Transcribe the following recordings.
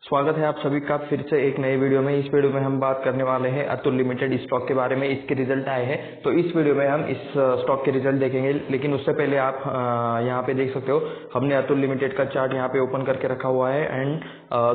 स्वागत है आप सभी का फिर से एक नए वीडियो में। इस वीडियो में हम बात करने वाले हैं अतुल लिमिटेड स्टॉक के बारे में। इसके रिजल्ट आए हैं तो इस वीडियो में हम इस स्टॉक के रिजल्ट देखेंगे। लेकिन उससे पहले आप यहाँ पे देख सकते हो हमने अतुल लिमिटेड का चार्ट यहाँ पे ओपन करके रखा हुआ है एंड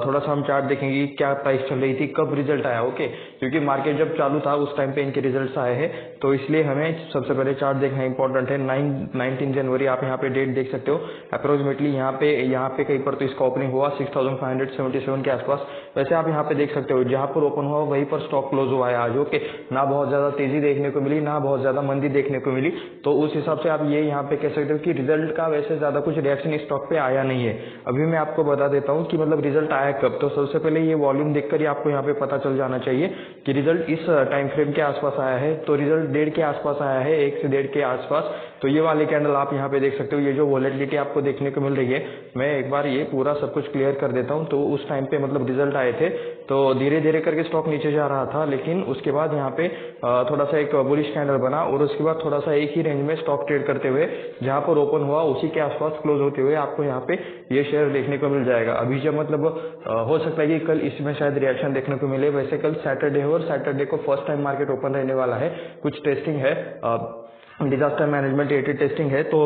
थोड़ा सा हम चार्ट देखेंगे क्या प्राइस चल रही थी, कब रिजल्ट आया। ओके, क्योंकि मार्केट जब चालू था उस टाइम पे इनके रिजल्ट आए हैं, तो इसलिए हमें सबसे पहले चार्ट देखना इंपॉर्टेंट है। 19 जनवरी आप यहाँ पे डेट देख सकते हो। अप्रोक्सीमेटली यहाँ पे कहीं पर तो इसका ओपनिंग हुआ 6577 के आसपास। वैसे आप यहाँ पे देख सकते हो जहाँ पर ओपन हुआ वहीं पर स्टॉक क्लोज हुआ है आज। ओके, ना बहुत ज्यादा तेजी देखने को मिली ना बहुत ज्यादा मंदी देखने को मिली, तो उस हिसाब से आप ये यहाँ पे कह सकते हो कि रिजल्ट का वैसे ज्यादा कुछ रिएक्शन स्टॉक पे आया नहीं है। अभी मैं आपको बता देता हूँ कि मतलब रिजल्ट आया कब। तो सबसे पहले ये वॉल्यूम देखकर ही आपको यहाँ पे पता चल जाना चाहिए कि रिजल्ट इस टाइम फ्रेम के आसपास आया है। तो रिजल्ट 1.5 के आसपास आया है, 1 से 1.5 के आसपास। तो ये वाले कैंडल आप यहाँ पे देख सकते हो, ये जो वॉलेटिलिटी आपको देखने को मिल रही है, मैं एक बार ये पूरा सब कुछ क्लियर कर देता हूँ। तो उस टाइम पे मतलब रिजल्ट आए थे तो धीरे धीरे करके स्टॉक नीचे जा रहा था, लेकिन उसके बाद यहाँ पे थोड़ा सा एक बुलिश कैंडल बना और उसके बाद थोड़ा सा एक ही रेंज में स्टॉक ट्रेड करते हुए जहाँ पर ओपन हुआ उसी के आसपास क्लोज होते हुए आपको यहाँ पे ये शेयर देखने को मिल जाएगा। अभी जब मतलब हो सकता है कि कल इसमें शायद रिएक्शन देखने को मिले। वैसे कल सैटरडे है और सैटरडे को फर्स्ट टाइम मार्केट ओपन रहने वाला है। कुछ टेस्टिंग है, डिजास्टर मैनेजमेंट रिलेटेड टेस्टिंग है, तो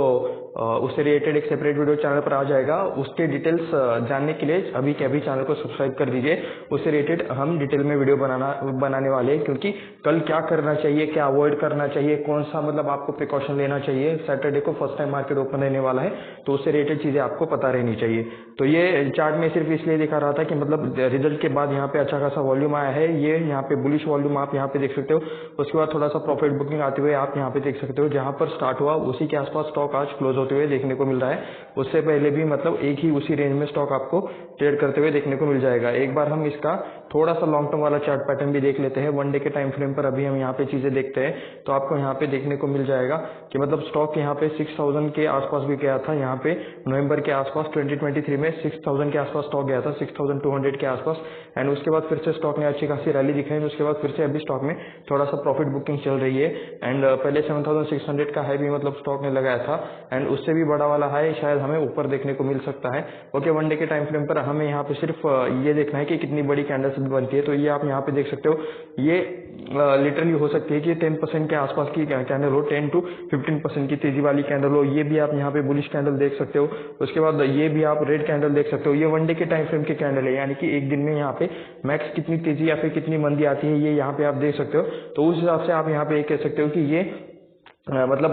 उससे रिलेटेड एक सेपरेट वीडियो चैनल पर आ जाएगा। उसके डिटेल्स जानने के लिए अभी के अभी चैनल को सब्सक्राइब कर दीजिए। उससे रिलेटेड हम डिटेल में वीडियो बनाने वाले हैं, क्योंकि कल क्या करना चाहिए, क्या अवॉइड करना चाहिए, कौन सा मतलब आपको प्रिकॉशन लेना चाहिए। सैटरडे को फर्स्ट टाइम मार्केट ओपन रहने वाला है, तो उससे रिलेटेड चीजें आपको पता रहनी चाहिए। तो ये चार्ट में सिर्फ इसलिए दिखा रहा था कि मतलब रिजल्ट के बाद यहाँ पे अच्छा खासा वॉल्यूम आया है। ये यहाँ पे बुलिश वॉल्यूम आप यहाँ पे देख सकते हो। उसके बाद थोड़ा सा प्रॉफिट बुकिंग आते हुए आप यहाँ पे देख सकते हो। जहां पर स्टार्ट हुआ उसी के आसपास स्टॉक आज क्लोज होते हुए देखने को मिल रहा है। उससे पहले भी मतलब एक ही उसी रेंज में स्टॉक आपको ट्रेड करते हुए देखने को मिल जाएगा। एक बार हम इसका थोड़ा सा लॉन्ग टर्म वाला चार्ट पैटर्न भी देख लेते हैं। 1 डे के टाइम फ्रेम पर अभी हम यहाँ पे चीजें देखते हैं तो आपको यहाँ पे देखने को मिल जाएगा कि मतलब स्टॉक यहाँ पे 6000 के आसपास भी गया था। यहाँ पे नवंबर के आसपास 2023 में 6000 के आसपास स्टॉक गया था, 6200 के आसपास। एंड उसके बाद फिर से स्टॉक ने अच्छी खासी रैली दिखाई। उसके बाद फिर से अभी स्टॉक में थोड़ा सा प्रॉफिट बुकिंग चल रही है। एंड पहले 7600 का हाई भी मतलब स्टॉक ने लगाया था एंड उससे भी बड़ा वाला हाई शायद हमें ऊपर देखने को मिल सकता है। ओके, 1 डे के टाइम फ्रेम पर हमें यहाँ पे सिर्फ ये देखना है कि कितनी बड़ी कैंडल्स बनती है। तो ये आप यहाँ पे देख सकते हो, ये लिटरली हो सकती है कि 10% के आसपास की कैंडल हो, 10 to 15% की तेजी वाली कैंडल हो। ये भी आप यहाँ पे बुलिश कैंडल देख सकते हो। उसके बाद ये भी आप रेड कैंडल देख सकते हो। ये 1 डे के टाइम फ्रेम की कैंडल है, यानी कि एक दिन में यहाँ पे मैक्स कितनी तेजी या फिर कितनी मंदी आती है ये यहाँ पे आप देख सकते हो। तो उस हिसाब से आप यहाँ पे ये कह सकते हो कि ये मतलब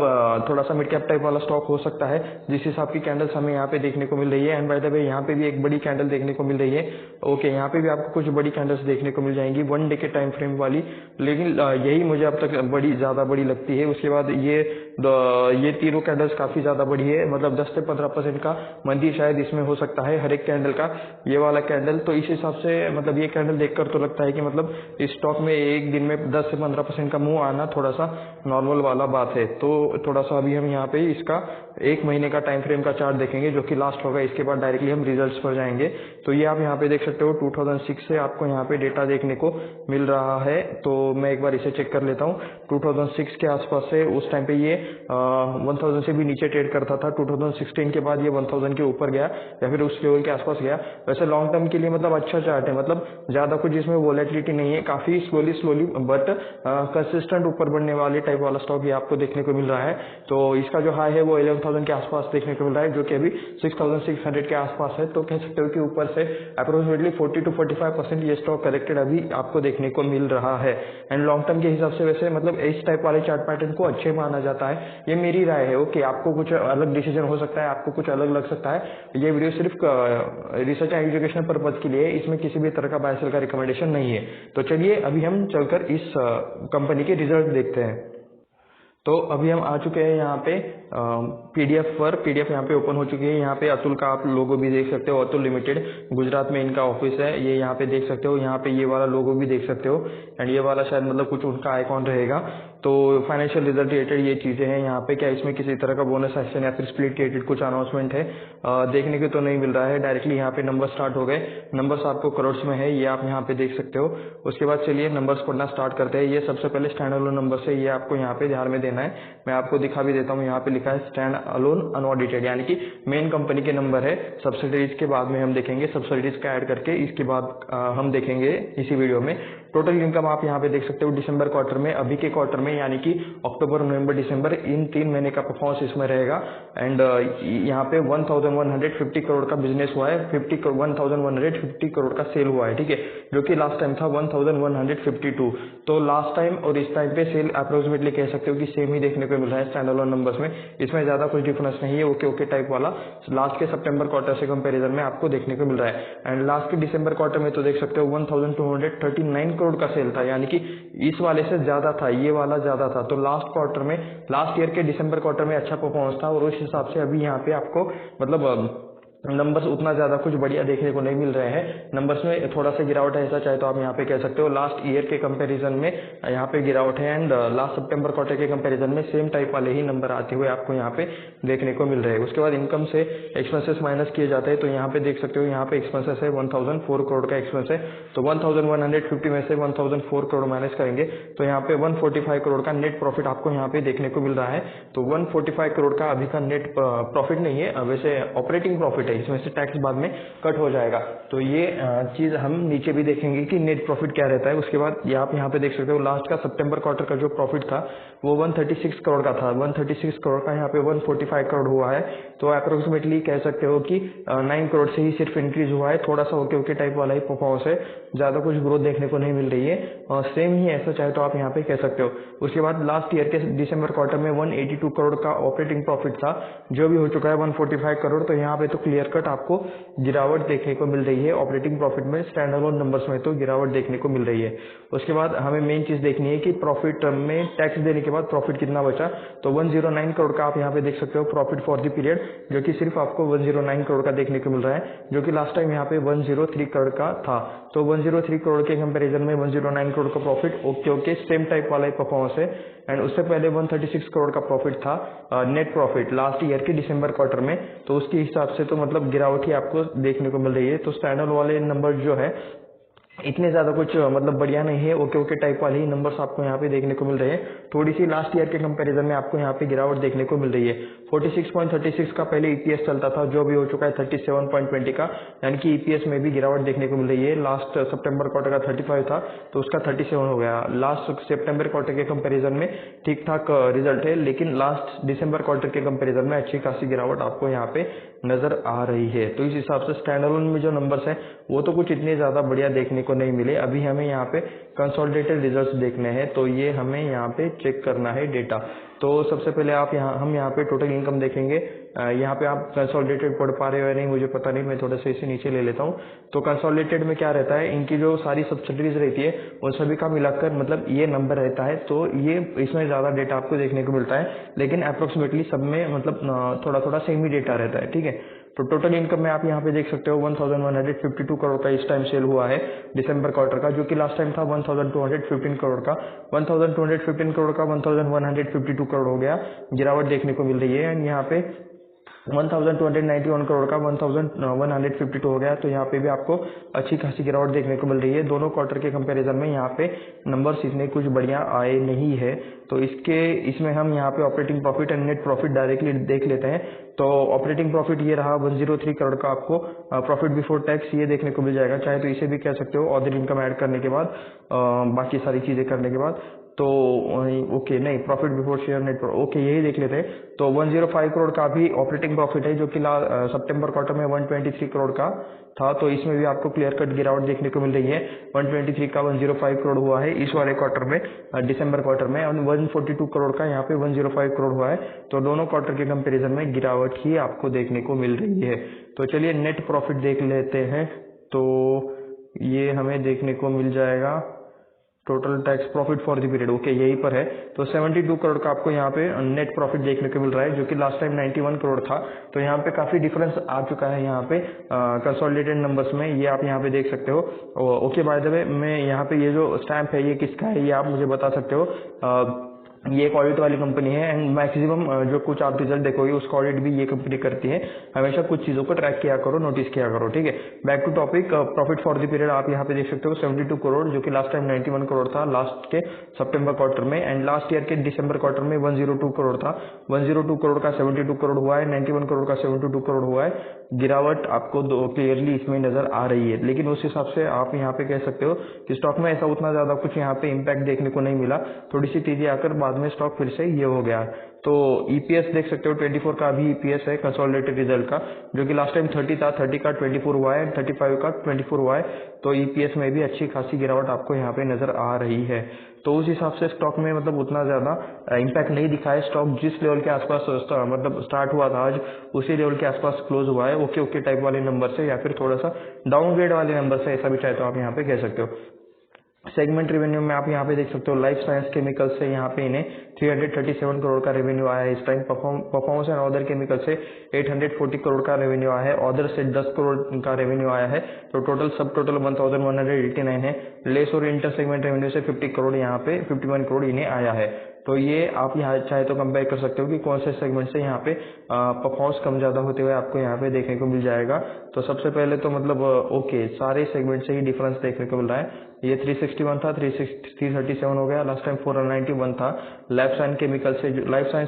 थोड़ा सा मिड कैप टाइप वाला स्टॉक हो सकता है, जिस हिसाब की कैंडल्स हमें यहाँ पे देखने को मिल रही है। एंड बाय द वे यहाँ पे भी एक बड़ी कैंडल देखने को मिल रही है। ओके, यहाँ पे भी आपको कुछ बड़ी कैंडल्स देखने को मिल जाएंगी 1 डे के टाइम फ्रेम वाली, लेकिन यही मुझे अब तक ज्यादा बड़ी लगती है। उसके बाद ये तीनों कैंडल्स काफी ज्यादा बड़ी है, मतलब 10 से 15% का मंदी शायद इसमें हो सकता है हर एक कैंडल का। ये वाला कैंडल तो इस हिसाब से मतलब ये कैंडल देखकर तो लगता है कि मतलब इस स्टॉक में एक दिन में 10 से 15% का मूव आना थोड़ा सा नॉर्मल वाला बात है। तो थोड़ा सा अभी हम यहाँ पे इसका 1 महीने का टाइम फ्रेम का चार्ट देखेंगे जो कि लास्ट होगा। इसके बाद डायरेक्टली हम रिजल्ट्स पर जाएंगे। तो ये आप यहाँ पे देख सकते हो 2006 से आपको यहाँ पे डेटा देखने को मिल रहा है। तो मैं एक बार इसे चेक कर लेता हूँ। 2006 के आसपास से उस टाइम पे ये 1000 से भी नीचे ट्रेड करता था। 2016 के बाद ये 1000 के ऊपर गया या फिर उस लेवल के आसपास गया। वैसे लॉन्ग टर्म के लिए मतलब अच्छा चार्ट है, मतलब ज्यादा कुछ इसमें वोलेटिलिटी नहीं है, काफी स्लोली बट कंसिस्टेंट ऊपर बढ़ने वाले टाइप वाला स्टॉक ये आपको देखने को मिल रहा है। तो इसका जो हाई है वो 11000 के आसपास देखने को मिल रहा है, जो कि अभी 6600 के आसपास है। तो कह सकते हो कि ऊपर से अप्रोक्सीमेटली 40 to 45% ये स्टॉक करेक्टेड अभी आपको देखने को मिल रहा है। एंड लॉन्ग टर्म के हिसाब से वैसे मतलब इस टाइप वाले चार्ट पैटर्न को अच्छे माना जाता है, ये मेरी राय है। ओके, आपको कुछ अलग डिसीजन हो सकता है, आपको कुछ अलग लग सकता है। ये वीडियो सिर्फ रिसर्च एंड एजुकेशनल पर्पज के लिए, इसमें किसी भी तरह का बाय सेल का रिकमेंडेशन नहीं है। तो चलिए अभी हम चलकर इस कंपनी के रिजल्ट देखते हैं। तो अभी हम आ चुके हैं यहाँ पे पीडीएफ पर। पीडीएफ यहाँ पे ओपन हो चुकी है। यहाँ पे अतुल का आप लोगो भी देख सकते हो। अतुल लिमिटेड गुजरात में इनका ऑफिस है, ये यहाँ पे देख सकते हो। यहाँ पे ये वाला लोगो भी देख सकते हो एंड ये वाला शायद मतलब कुछ उनका आइकॉन रहेगा। तो फाइनेंशियल रिजल्ट रिलेटेड ये चीज़ें हैं यहाँ पे। क्या इसमें किसी तरह का बोनस सेक्शन या फिर स्प्लिट रिलेटेड कुछ अनाउंसमेंट है? देखने को तो नहीं मिल रहा है। डायरेक्टली यहाँ पे नंबर स्टार्ट हो गए, नंबर्स आपको करोड़ में है, ये आप यहाँ पे देख सकते हो। उसके बाद चलिए नंबर्स पढ़ना स्टार्ट करते हैं। ये सबसे पहले स्टैंड अलोन नंबर्स है, ये आपको यहाँ पे ध्यान में देना है। मैं आपको दिखा भी देता हूँ, यहाँ पे लिखा है स्टैंड अलोन अनऑडिटेड, यानी कि मेन कंपनी के नंबर है। सब्सिडीज के बाद में हम देखेंगे, सब्सिडीज का ऐड करके इसके बाद हम देखेंगे इसी वीडियो में। टोटल इनकम आप यहाँ पे देख सकते हो दिसंबर क्वार्टर में, अभी के क्वार्टर में, यानी कि अक्टूबर, नवंबर, दिसंबर, इन 3 महीने का परफॉर्मेंस इसमें रहेगा। एंड यहाँ पे 1150 करोड़ का बिजनेस हुआ है, 1150 करोड़ का सेल हुआ है, ठीक है, जो कि लास्ट टाइम था 1152। तो लास्ट टाइम और इस टाइम पे सेल अप्रोक्सीमेटली कह सकते हो कि सेम ही देखने को मिल रहा है स्टैंड अलोन नंबर्स में। इसमें ज्यादा कुछ डिफरेंस नहीं है, ओके ओके टाइप वाला लास्ट के सितंबर क्वार्टर से कंपैरिजन में आपको देखने को मिल रहा है। एंड लास्ट के दिसंबर क्वार्टर में तो देख सकते हो 1239 करोड़ का सेल था, यानी कि इस वाले से ज्यादा था, ये वाला ज्यादा था। तो लास्ट क्वार्टर में, लास्ट ईयर के दिसंबर क्वार्टर में अच्छा परफॉर्मेंस था, और उस हिसाब से अभी यहाँ पे आपको मतलब नंबर्स उतना ज्यादा कुछ बढ़िया देखने को नहीं मिल रहे हैं। नंबर्स में थोड़ा सा गिरावट है, ऐसा चाहे तो आप यहाँ पे कह सकते हो। लास्ट ईयर के कंपैरिजन में यहाँ पे गिरावट है, एंड लास्ट सितंबर क्वार्टर के कंपैरिजन में सेम टाइप वाले ही नंबर आते हुए आपको यहाँ पे देखने को मिल रहे हैं। उसके बाद इनकम से एक्सपेंसेस माइनस किए जाते हैं, तो यहाँ पे देख सकते हो, यहाँ पे एक्सपेंसेस है 1004 करोड़ का एक्सपेंस है। तो 1150 में से 1004 करोड़ माइनस करेंगे तो यहाँ पे 145 करोड़ का नेट प्रॉफिट आपको यहाँ पे देखने को मिल रहा है। तो 145 करोड़ का अभी का नेट प्रॉफिट नहीं है, वैसे ऑपरेटिंग प्रॉफिट है, इसमें से टैक्स बाद में कट हो जाएगा। तो ये चीज हम नीचे भी देखेंगे कि नेट प्रॉफिट क्या रहता है। उसके बाद आप यहाँ पे देख सकते हो लास्ट का सितंबर क्वार्टर का जो प्रॉफिट था वो 136 करोड़ का था, 136 करोड़ का यहाँ पे 145 करोड़ हुआ है। तो अप्रोक्सीमेटली कह सकते हो कि 9 करोड़ से ही सिर्फ इंक्रीज हुआ है, थोड़ा सा ओके ओके टाइप वाला ही परफॉर्मेंस है, ज्यादा कुछ ग्रोथ देखने को नहीं मिल रही है, और सेम ही ऐसा चाहे तो आप यहाँ पे कह सकते हो। उसके बाद लास्ट ईयर के दिसंबर क्वार्टर में 182 करोड़ का ऑपरेटिंग प्रॉफिट था, जो भी हो चुका है 145 करोड़। तो यहाँ पे तो क्लियर कट आपको गिरावट देखने को मिल रही है ऑपरेटिंग प्रॉफिट में, स्टैंड अलोन नंबर्स में तो गिरावट देखने को मिल रही है। उसके बाद हमें मेन चीज देखनी है कि प्रॉफिट में टैक्स देने के बाद प्रॉफिट कितना बचा। तो 109 करोड़ का आप यहाँ पे देख सकते हो प्रॉफिट फॉर द पीरियड, जो कि सिर्फ आपको 109 करोड़ का देखने को मिल रहा है, जो कि लास्ट टाइम यहाँ पे 103 करोड़ का था। तो 103 करोड़ के कंपैरिजन में 109 करोड़ का profit okay okay same type वाला ही परफॉर्मेंस है। एंड उससे पहले 136 करोड़ का प्रॉफिट था नेट प्रॉफिट लास्ट ईयर के दिसंबर क्वार्टर में। तो उसके हिसाब से तो मतलब गिरावट ही आपको देखने को मिल रही है। तो स्टैंडर्ड वाले नंबर जो है इतने ज्यादा कुछ मतलब बढ़िया नहीं है, ओके ओके टाइप वाले ही नंबर्स आपको यहाँ पे देखने को मिल रहे हैं। थोड़ी सी लास्ट ईयर के कंपैरिजन में आपको यहाँ पे गिरावट देखने को मिल रही है। 46.36 का पहले ईपीएस चलता था, जो भी हो चुका है 37.20 का, यानी कि ईपीएस में भी गिरावट देखने को मिल रही है। लास्ट सितंबर क्वार्टर का 35 था, तो उसका 37 हो गया। लास्ट सितंबर क्वार्टर के कंपेरिजन में ठीक ठाक रिजल्ट है, लेकिन लास्ट दिसंबर क्वार्टर के कंपेरिजन में अच्छी खासी गिरावट आपको यहाँ पे नजर आ रही है। तो इस हिसाब से स्टैंड अलोन में जो नंबर्स हैं वो तो कुछ इतने ज्यादा बढ़िया देखने को नहीं मिले। अभी हमें यहाँ पे कंसोलिडेटेड रिजल्ट्स देखने हैं, तो ये हमें यहाँ पे चेक करना है डेटा। तो सबसे पहले हम यहाँ पे टोटल इनकम देखेंगे। यहाँ पे आप कंसोलिडेटेड पढ़ पा रहे हो या नहीं मुझे पता नहीं, मैं थोड़ा सा इसे नीचे ले लेता हूँ। तो कंसोलिडेटेड में क्या रहता है, इनकी जो सारी सब्सिडीज रहती है उन सभी का मिलाकर मतलब ये नंबर रहता है। तो ये इसमें ज्यादा डेटा आपको देखने को मिलता है, लेकिन अप्रोक्सीमेटली सब में मतलब थोड़ा थोड़ा सेम ही डेटा रहता है, ठीक है। तो टोटल इनकम में आप यहाँ पे देख सकते हो 1152 करोड़ का इस टाइम सेल हुआ है दिसंबर क्वार्टर का, जो कि लास्ट टाइम था 1215 करोड़ का। 1215 करोड़ का 1152 करोड़ हो गया, गिरावट देखने को मिल रही है। एंड यहाँ पे 1291 करोड़ का 1152 हो गया, तो यहाँ पे भी आपको अच्छी खासी गिरावट देखने को मिल रही है। दोनों क्वार्टर के कंपैरिजन में यहाँ पे नंबर्स इतने कुछ बढ़िया आए नहीं है। तो इसमें हम यहाँ पे operating profit and net profit directly देख लेते हैं। तो ऑपरेटिंग प्रॉफिट ये रहा 103 करोड़ का, आपको प्रॉफिट बिफोर टैक्स ये देखने को मिल जाएगा, चाहे तो इसे भी कह सकते हो अदर इनकम ऐड करने के बाद, बाकी सारी चीजें करने के बाद। तो ओके नहीं, profit before share net okay यही देख लेते हैं। तो 105 करोड़ का भी ऑपरेटिंग प्रॉफिट है, जो कि सितंबर क्वार्टर में 123 करोड़ का था। तो इसमें भी आपको क्लियर कट गिरावट देखने को मिल रही है। 123 का 105 करोड़ हुआ है इस वाले क्वार्टर में, दिसंबर क्वार्टर में, और 142 करोड़ का यहाँ पे 105 करोड़ हुआ है। तो दोनों क्वार्टर के कंपेरिजन में गिरावट ही आपको देखने को मिल रही है। तो चलिए नेट प्रॉफिट देख लेते हैं। तो ये हमें देखने को मिल जाएगा total tax profit for the period, okay यहीं पर है। तो 72 करोड़ का आपको यहाँ पे नेट प्रॉफिट देखने को मिल रहा है, जो कि लास्ट टाइम 91 करोड़ था। तो यहाँ पे काफी डिफरेंस आ चुका है यहाँ पे कंसोलिडेटेड नंबर्स में, ये आप यहाँ पे देख सकते हो। ओके बाय द वे, मैं यहाँ पे ये जो स्टैंप है ये किसका है ये आप मुझे बता सकते हो। ये एक ऑडिट वाली कंपनी है एंड मैक्सिमम जो कुछ आप रिजल्ट देखोगे उसका ऑडिट भी ये कंपनी करती है। हमेशा कुछ चीज़ों को ट्रैक किया करो, नोटिस किया करो, ठीक है। Back to topic, profit for the period आप यहाँ पे देख सकते हो 72 करोड़, जो कि लास्ट टाइम 91 करोड़ था लास्ट के सितंबर क्वार्टर में, एंड लास्ट ईयर के दिसंबर क्वार्टर में 102 करोड़ था। 102 करोड़ का 72 करोड़ हुआ है, 91 करोड़ का 72 करोड़ हुआ है। गिरावट आपको क्लियरली इसमें नजर आ रही है, लेकिन उस हिसाब से आप यहाँ पे कह सकते हो कि स्टॉक में ऐसा उतना ज्यादा कुछ यहाँ पे इम्पैक्ट देखने को नहीं मिला। थोड़ी सी तेजी आकर बाद में स्टॉक फिर से ये हो गया। तो ईपीएस देख सकते हो 24 का अभी ईपीएस है कंसोलिडेटेड रिजल्ट का, जो कि लास्ट टाइम 30 था, 30 का 24 हुआ है, 35 का 24 हुआ है। तो ईपीएस में भी अच्छी खासी गिरावट आपको यहाँ पे नजर आ रही है। तो उस हिसाब से स्टॉक में मतलब उतना ज्यादा इम्पैक्ट नहीं दिखा है। स्टॉक जिस लेवल के आसपास मतलब स्टार्ट हुआ था आज, उसी लेवल के आसपास क्लोज हुआ है, ओके ओके टाइप वाले नंबर से, या फिर थोड़ा सा डाउनग्रेड वाले नंबर से, ऐसा भी चाहे तो आप यहाँ पे कह सकते हो। सेगमेंट रेवेन्यू में आप यहाँ पे देख सकते हो लाइफ साइंस केमिकल से यहाँ पे इन्हें 337 करोड़ का रेवेन्यू आया है इस time. Performance and other chemical से 840 करोड़ का रेवेन्यू आया है, अदर से 10 करोड़ का रेवेन्यू आया है। तो टोटल सब टोटल 1189 है। लेस और इंटर सेगमेंट रेवेन्यू से 50 करोड़ यहाँ पे 51 करोड़ इन्हें आया है। तो ये आप यहाँ चाहे तो कंपेयर कर सकते हो कि कौन से सेगमेंट से यहाँ पे परफॉर्मेंस कम ज्यादा होते हुए आपको यहाँ पे देखने को मिल जाएगा। तो सबसे पहले तो मतलब ओके सारे सेगमेंट से ही डिफरेंस देखने को मिल रहा है। ये 361 था, 337 हो गया, लास्ट टाइम 491 था। लाइफ साइंस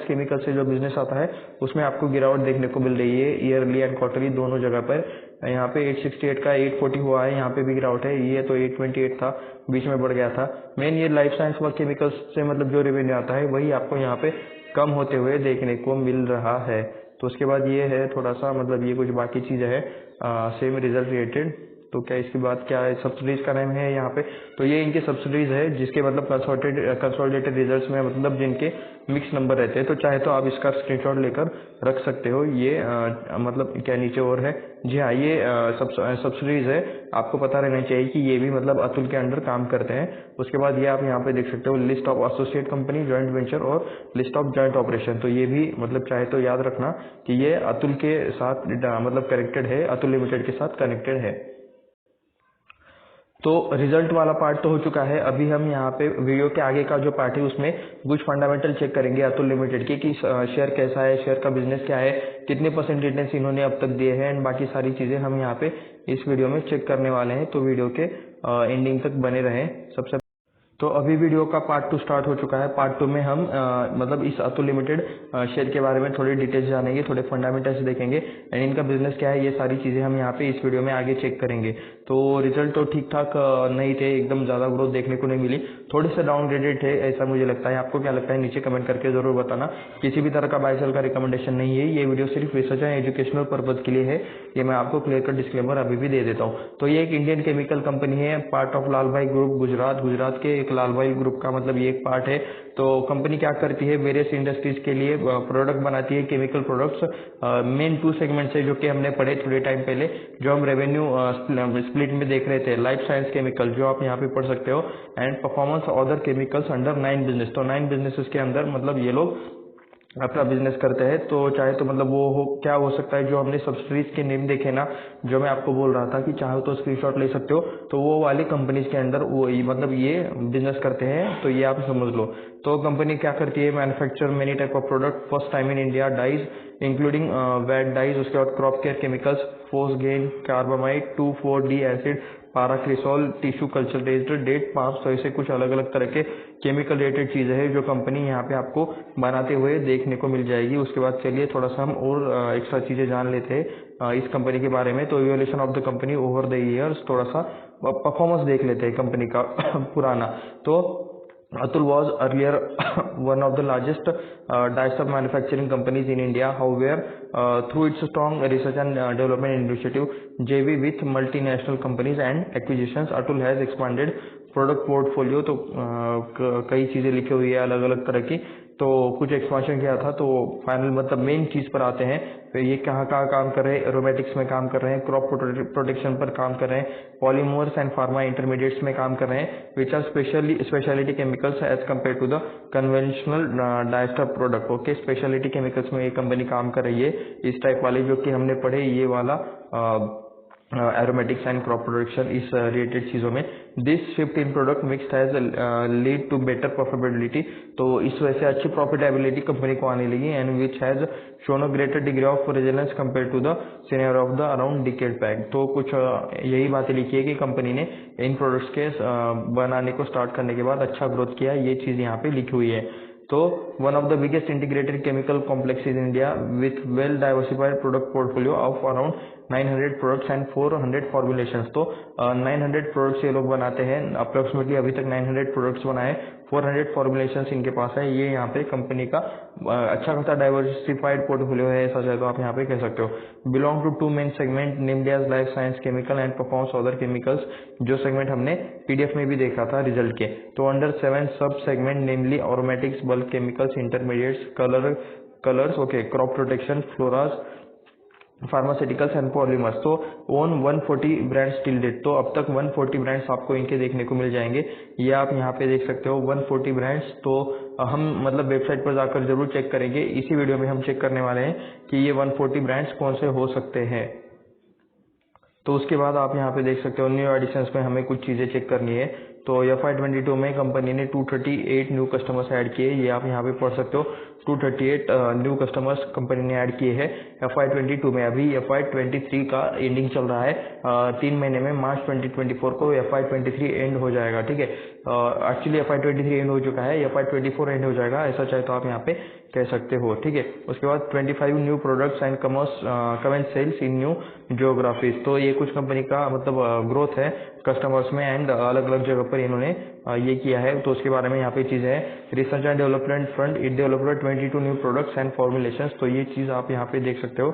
केमिकल से जो बिजनेस आता है उसमें आपको गिरावट देखने को मिल रही है ईयरली एंड क्वार्टरली दोनों जगह पर। यहाँ पे 868 का 840 हुआ है, यहाँ पे भी गिरावट है। ये तो 828 था, बीच में बढ़ गया था। मेन ये लाइफ साइंस व केमिकल्स से मतलब जो रेवेन्यू आता है वही आपको यहाँ पे कम होते हुए देखने को मिल रहा है। तो उसके बाद ये है थोड़ा सा मतलब ये कुछ बाकी चीजें है सेम रिजल्ट रिलेटेड। तो क्या इसकी बात क्या है, सब्सिडीज का नाम है यहाँ पे। तो ये इनके सब्सिडीज है जिसके मतलब कंसोलिडेटेड रिजल्ट्स में मतलब जिनके मिक्स नंबर रहते हैं। तो चाहे तो आप इसका स्क्रीनशॉट लेकर रख सकते हो। ये मतलब क्या नीचे और है, जी हाँ, ये सब्सिडीज है। आपको पता रहना चाहिए कि ये भी मतलब अतुल के अंडर काम करते हैं। उसके बाद ये आप यहाँ पे देख सकते हो list of associate company, joint venture और लिस्ट ऑफ जॉइंट ऑपरेशन। तो ये भी मतलब चाहे तो याद रखना कि ये अतुल के साथ मतलब कनेक्टेड है, अतुल लिमिटेड के साथ कनेक्टेड है। तो रिजल्ट वाला पार्ट तो हो चुका है। अभी हम यहाँ पे वीडियो के आगे का जो पार्ट है उसमें कुछ फंडामेंटल चेक करेंगे अतुल लिमिटेड के कि शेयर कैसा है, शेयर का बिजनेस क्या है, कितने परसेंट रिटर्न्स इन्होंने अब तक दिए हैं, एंड बाकी सारी चीजें हम यहाँ पे इस वीडियो में चेक करने वाले हैं। तो वीडियो के एंडिंग तक बने रहें। सबसे तो अभी वीडियो का पार्ट 2 स्टार्ट हो चुका है। पार्ट 2 में हम मतलब इस अतुल लिमिटेड शेयर के बारे में थोड़ी डिटेल्स जानेंगे, थोड़े फंडामेंटल्स देखेंगे एंड इनका बिजनेस क्या है, ये सारी चीजें हम यहाँ पे इस वीडियो में आगे चेक करेंगे। तो रिजल्ट तो ठीक ठाक नहीं थे, एकदम ज्यादा ग्रोथ देखने को नहीं मिली, थोड़े से डाउनग्रेडेड थे ऐसा मुझे लगता है। आपको क्या लगता है नीचे कमेंट करके जरूर बताना। किसी भी तरह का बाय सेल का रिकमेंडेशन नहीं है, ये वीडियो सिर्फ रिसर्च एंड एजुकेशनल पर्पज के लिए है। ये मैं आपको क्लियर कट डिस्क्लेमर अभी भी दे देता हूँ। तो ये एक इंडियन केमिकल कंपनी है, पार्ट ऑफ लाल भाई ग्रुप गुजरात के एक लाल भाई ग्रुप का मतलब ये एक पार्ट है। तो कंपनी क्या करती है, वेरियस इंडस्ट्रीज के लिए प्रोडक्ट बनाती है, केमिकल प्रोडक्ट्स। मेन 2 सेगमेंट्स है जो कि हमने पढ़े थोड़े टाइम पहले, जो हम रेवेन्यू स्प्लिट में देख रहे थे। लाइफ साइंस केमिकल जो आप यहाँ पे पढ़ सकते हो, and performance other chemicals under 9 business. तो 9 बिजनेसेस के अंदर मतलब ये लोग अपना बिजनेस करते हैं। तो चाहे तो मतलब वो क्या हो सकता है, जो हमने सब्सिडीज के नेम देखे ना, जो मैं आपको बोल रहा था कि चाहे तो स्क्रीनशॉट ले सकते हो, तो वो वाली कंपनीज के अंदर वो मतलब ये बिजनेस करते हैं। तो ये आप समझ लो। तो कंपनी क्या करती है, manufacture many type of product, first time in India, dyes including vat dyes, उसके बाद crop care chemicals, phosgene, carbamide, 2,4-D acid, paracresol, tissue culture raised, date palm. तो ऐसे कुछ अलग अलग तरह के केमिकल रिलेटेड चीजें हैं जो कंपनी यहाँ पे आपको बनाते हुए देखने को मिल जाएगी। उसके बाद चलिए थोड़ा सा हम और एक्स्ट्रा चीजें जान लेते हैं इस कंपनी के बारे में। तो evolution of the company over the years, थोड़ा सा परफॉर्मेंस देख लेते हैं कंपनी का पुराना। तो Atul was earlier one of the largest dye-stuff manufacturing companies in India. However, through its strong research and development initiative, JV with multinational companies and acquisitions, Atul has expanded product portfolio. तो कई चीजें लिखी हुई है अलग अलग तरह की। तो कुछ एक्सपांशन किया था। तो फाइनल मतलब मेन चीज पर आते हैं, तो ये कहाँ काम कर रहे हैं, एरोमेटिक्स में काम कर रहे हैं, क्रॉप प्रोटेक्शन पर काम कर रहे हैं, पॉलीमर्स एंड फार्मा इंटरमीडिएट्स में काम कर रहे हैं, which are speciality chemicals as compare to the conventional dyestuff product. Okay, speciality chemicals में ये कंपनी काम कर रही है, इस टाइप वाले जो कि हमने पढ़े, ये वाला एरोमेटिक्स एंड क्रॉप प्रोडक्शन, इस रिलेटेड चीज़ों में। This shift in product mix has lead to better profitability, तो इस वजह से अच्छी प्रॉफिटेबिलिटी कंपनी को आने लगी, and which has shown a greater degree of resilience compare to the senior of the around decade back. तो कुछ यही बातें लिखी है कि कंपनी ने इन प्रोडक्ट्स के बनाने को स्टार्ट करने के बाद अच्छा ग्रोथ किया, ये चीज़ यहाँ पे लिखी हुई है। तो one of the biggest integrated chemical complex in India with well diversified product portfolio of around 900 products and 400 formulations. तो 900 प्रोडक्ट्स ये लोग बनाते हैं, अप्रोक्सीमेटली अभी तक 900 प्रोडक्ट्स बनाए, 400 फॉर्मुलेशंस इनके पास है। ये यहाँ पे कंपनी का अच्छा खासा डाइवर्सिफाइड पोर्टफोलियो है, ऐसा चाहे तो आप यहाँ पे कह सकते हो। Belong to 2 main segment named as life science chemical and performance other chemicals, जो सेगमेंट हमने पीडीएफ में भी देखा था रिजल्ट के। तो अंडर 7 सब segment namely aromatics, bulk chemicals, intermediates, colours, okay, crop protection, floras, pharmaceuticals and polymers. तो ओन 140 ब्रांड्स टिल डेट, तो अब तक 140 ब्रांड्स आपको इनके देखने को मिल जाएंगे, ये आप यहाँ पे देख सकते हो 140 ब्रांड्स। तो हम मतलब वेबसाइट पर जाकर जरूर चेक करेंगे, इसी वीडियो में हम चेक करने वाले हैं कि ये 140 ब्रांड्स कौन से हो सकते हैं। तो उसके बाद आप यहाँ पे देख सकते हो न्यू एडिशंस में हमें कुछ चीज़ें चेक करनी है। तो FY22 में कंपनी ने 238 न्यू कस्टमर्स ऐड किए, ये आप यहाँ पे पढ़ सकते हो। 238 न्यू कस्टमर्स कंपनी ने ऐड किए हैं FY22 में। अभी FY23 का एंडिंग चल रहा है, 3 महीने में मार्च 2024 को FY23 एंड हो जाएगा, ठीक है। एक्चुअली FY23 एंड हो चुका है, FY24 एंड हो जाएगा, ऐसा चाहे तो आप यहाँ पे कह सकते हो, ठीक है। उसके बाद 25 new products and commenced sales in new geographies. तो ये कुछ कंपनी का मतलब ग्रोथ है कस्टमर्स में, एंड अलग अलग जगह पर इन्होंने ये किया है। तो उसके बारे में यहाँ पे चीज़ें हैं। Research and development front, it developed 22 new products and formulations. तो ये चीज़ आप यहाँ पे देख सकते हो,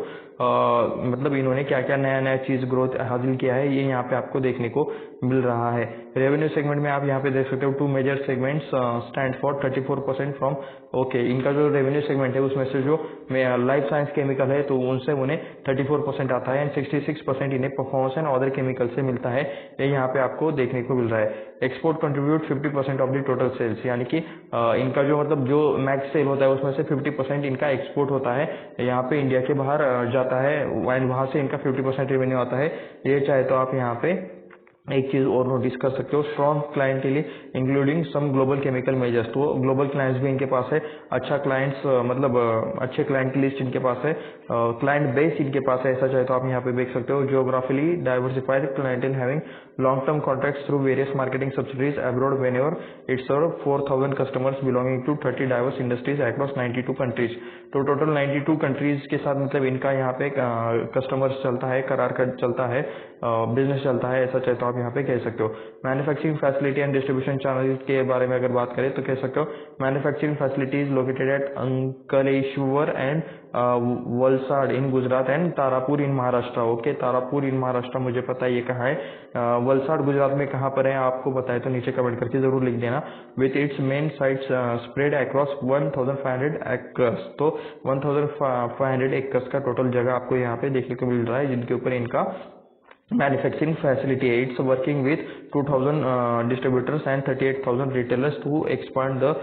मतलब इन्होंने क्या क्या नया नया चीज़ ग्रोथ हासिल किया है, ये यहाँ पे आपको देखने को मिल रहा है। रेवेन्यू सेगमेंट में आप यहाँ पे देख सकते हो 2 major segments stand for 34% from, okay, इनका जो रेवेन्यू सेगमेंट है उसमें से जो लाइफ साइंस केमिकल है तो उनसे उन्हें 34% आता है, एंड 66% इन्हें परफॉर्मेंस एंड अदर केमिकल से मिलता है, ये यहाँ पे आपको देखने को मिल रहा है। Export contribute 50% of the total sales, यानी कि इनका जो मतलब जो मैक्स सेल होता है उसमें से 50% इनका एक्सपोर्ट होता है, यहाँ पे इंडिया के बाहर जाता है, एंड वहाँ से इनका 50% रेवेन्यू आता है। ये चाहे तो आप यहाँ पे एक चीज और नोटिस कर सकते हो, स्ट्रॉन्ग क्लाइंट के लिए including some global chemical majors. तो ग्लोबल क्लाइंट्स भी इनके पास है, अच्छा क्लाइंट्स मतलब अच्छे क्लाइंट की लिस्ट इनके पास है, क्लाइंट बेस इनके पास है, ऐसा चाहे तो आप यहाँ पे देख सकते हो। Geographically diversified clientele having long term contracts through various marketing subsidies abroad whenever it serve 4000 customers belonging to 30 diverse industries across 92 countries. तो टोटल 92 कंट्रीज के साथ मतलब इनका यहाँ पे कस्टमर्स चलता है, करार चलता है, बिजनेस चलता है, ऐसा चाहे तो आप यहाँ पे कह सकते हो। Manufacturing facility and distribution channel के बारे में अगर बात करें तो कह सकते हो manufacturing facilities located at Ankleshwar and Valsad in Gujarat and Tarapur in Maharashtra. Okay, Tarapur in Maharashtra मुझे पता है ये कहाँ है, वलसाड गुजरात में कहाँ पर है आपको बताए तो नीचे कमेंट करके जरूर लिख देना। With its main sites spread across 1500 acres. तो 1500 एकर्स का टोटल जगह आपको यहाँ पे देखने को मिल रहा है, जिनके ऊपर इनका manufacturing facility है। It's working with 2000 distributors and 38,000 retailers to expand the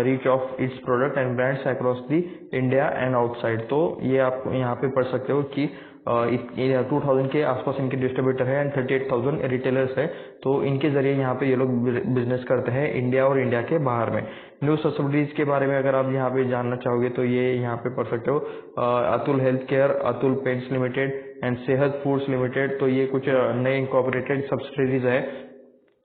reach of its product and brands across the India and outside। तो ये आप यहाँ पे पढ़ सकते हो कि 2000 के आसपास इनके डिस्ट्रीब्यूटर है एंड 38,000 रिटेलर्स है। तो इनके जरिए यहाँ पे ये लोग बिजनेस करते हैं इंडिया और इंडिया के बाहर में। न्यू सब्सिडीज के बारे में अगर आप यहाँ पे जानना चाहोगे तो ये यहाँ पे पढ़ सकते हो। Atul health care, Atul paints limited and Sehat foods limited, तो ये कुछ नए इंकॉर्पोरेटेड सब्सिडीज है।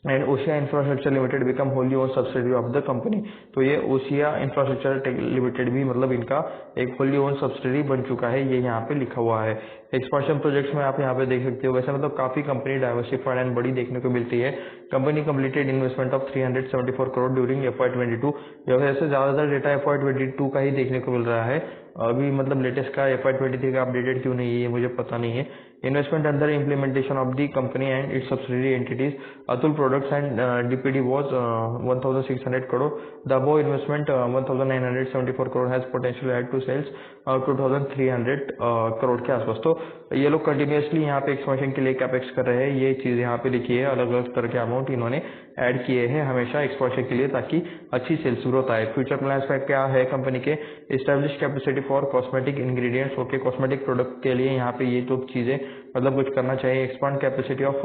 And Osia infrastructure limited become wholly owned subsidiary of the company. तो ये ओशिया इंफ्रास्ट्रक्चर लिमिटेड भी मतलब इनका एक होली ओन सब्सिडरी बन चुका है, ये यहाँ पे लिखा हुआ है। एक्सपांशन प्रोजेक्ट्स में आप यहाँ पे देख सकते हो, वैसे मतलब काफी कंपनी डाइवर्सिफाइड एंड बड़ी देखने को मिलती है। Company completed investment of 374 crore during FY22। वैसे ज्यादातर डेटा FY22 का ही देखने को मिल रहा है, अभी मतलब लेटेस्ट का FY23 का अपडेटेड क्यों नहीं है ये मुझे पता नहीं है। Investment under implementation of the company and its subsidiary entities Atul products and DPD was 1600 crore. The above investment 1974 crore has potential add to sales 2300 crore के आसपास। तो ये लोग कंटिन्यूसली यहाँ पे एक्सपेंशन के लिए कैपेक्स कर रहे हैं, ये चीज यहाँ पे लिखी है, अलग अलग तरह के अमाउंट इन्होंने ऐड किए हैं हमेशा एक्सपेंशन के लिए ताकि अच्छी सेल्स ग्रोथ आए। फ्यूचर प्लान्स पे क्या है कंपनी के, establish capacity for cosmetic ingredients. Okay, cosmetic product के लिए यहाँ पे ये तो चीजें मतलब कुछ करना चाहिए। Expand capacity of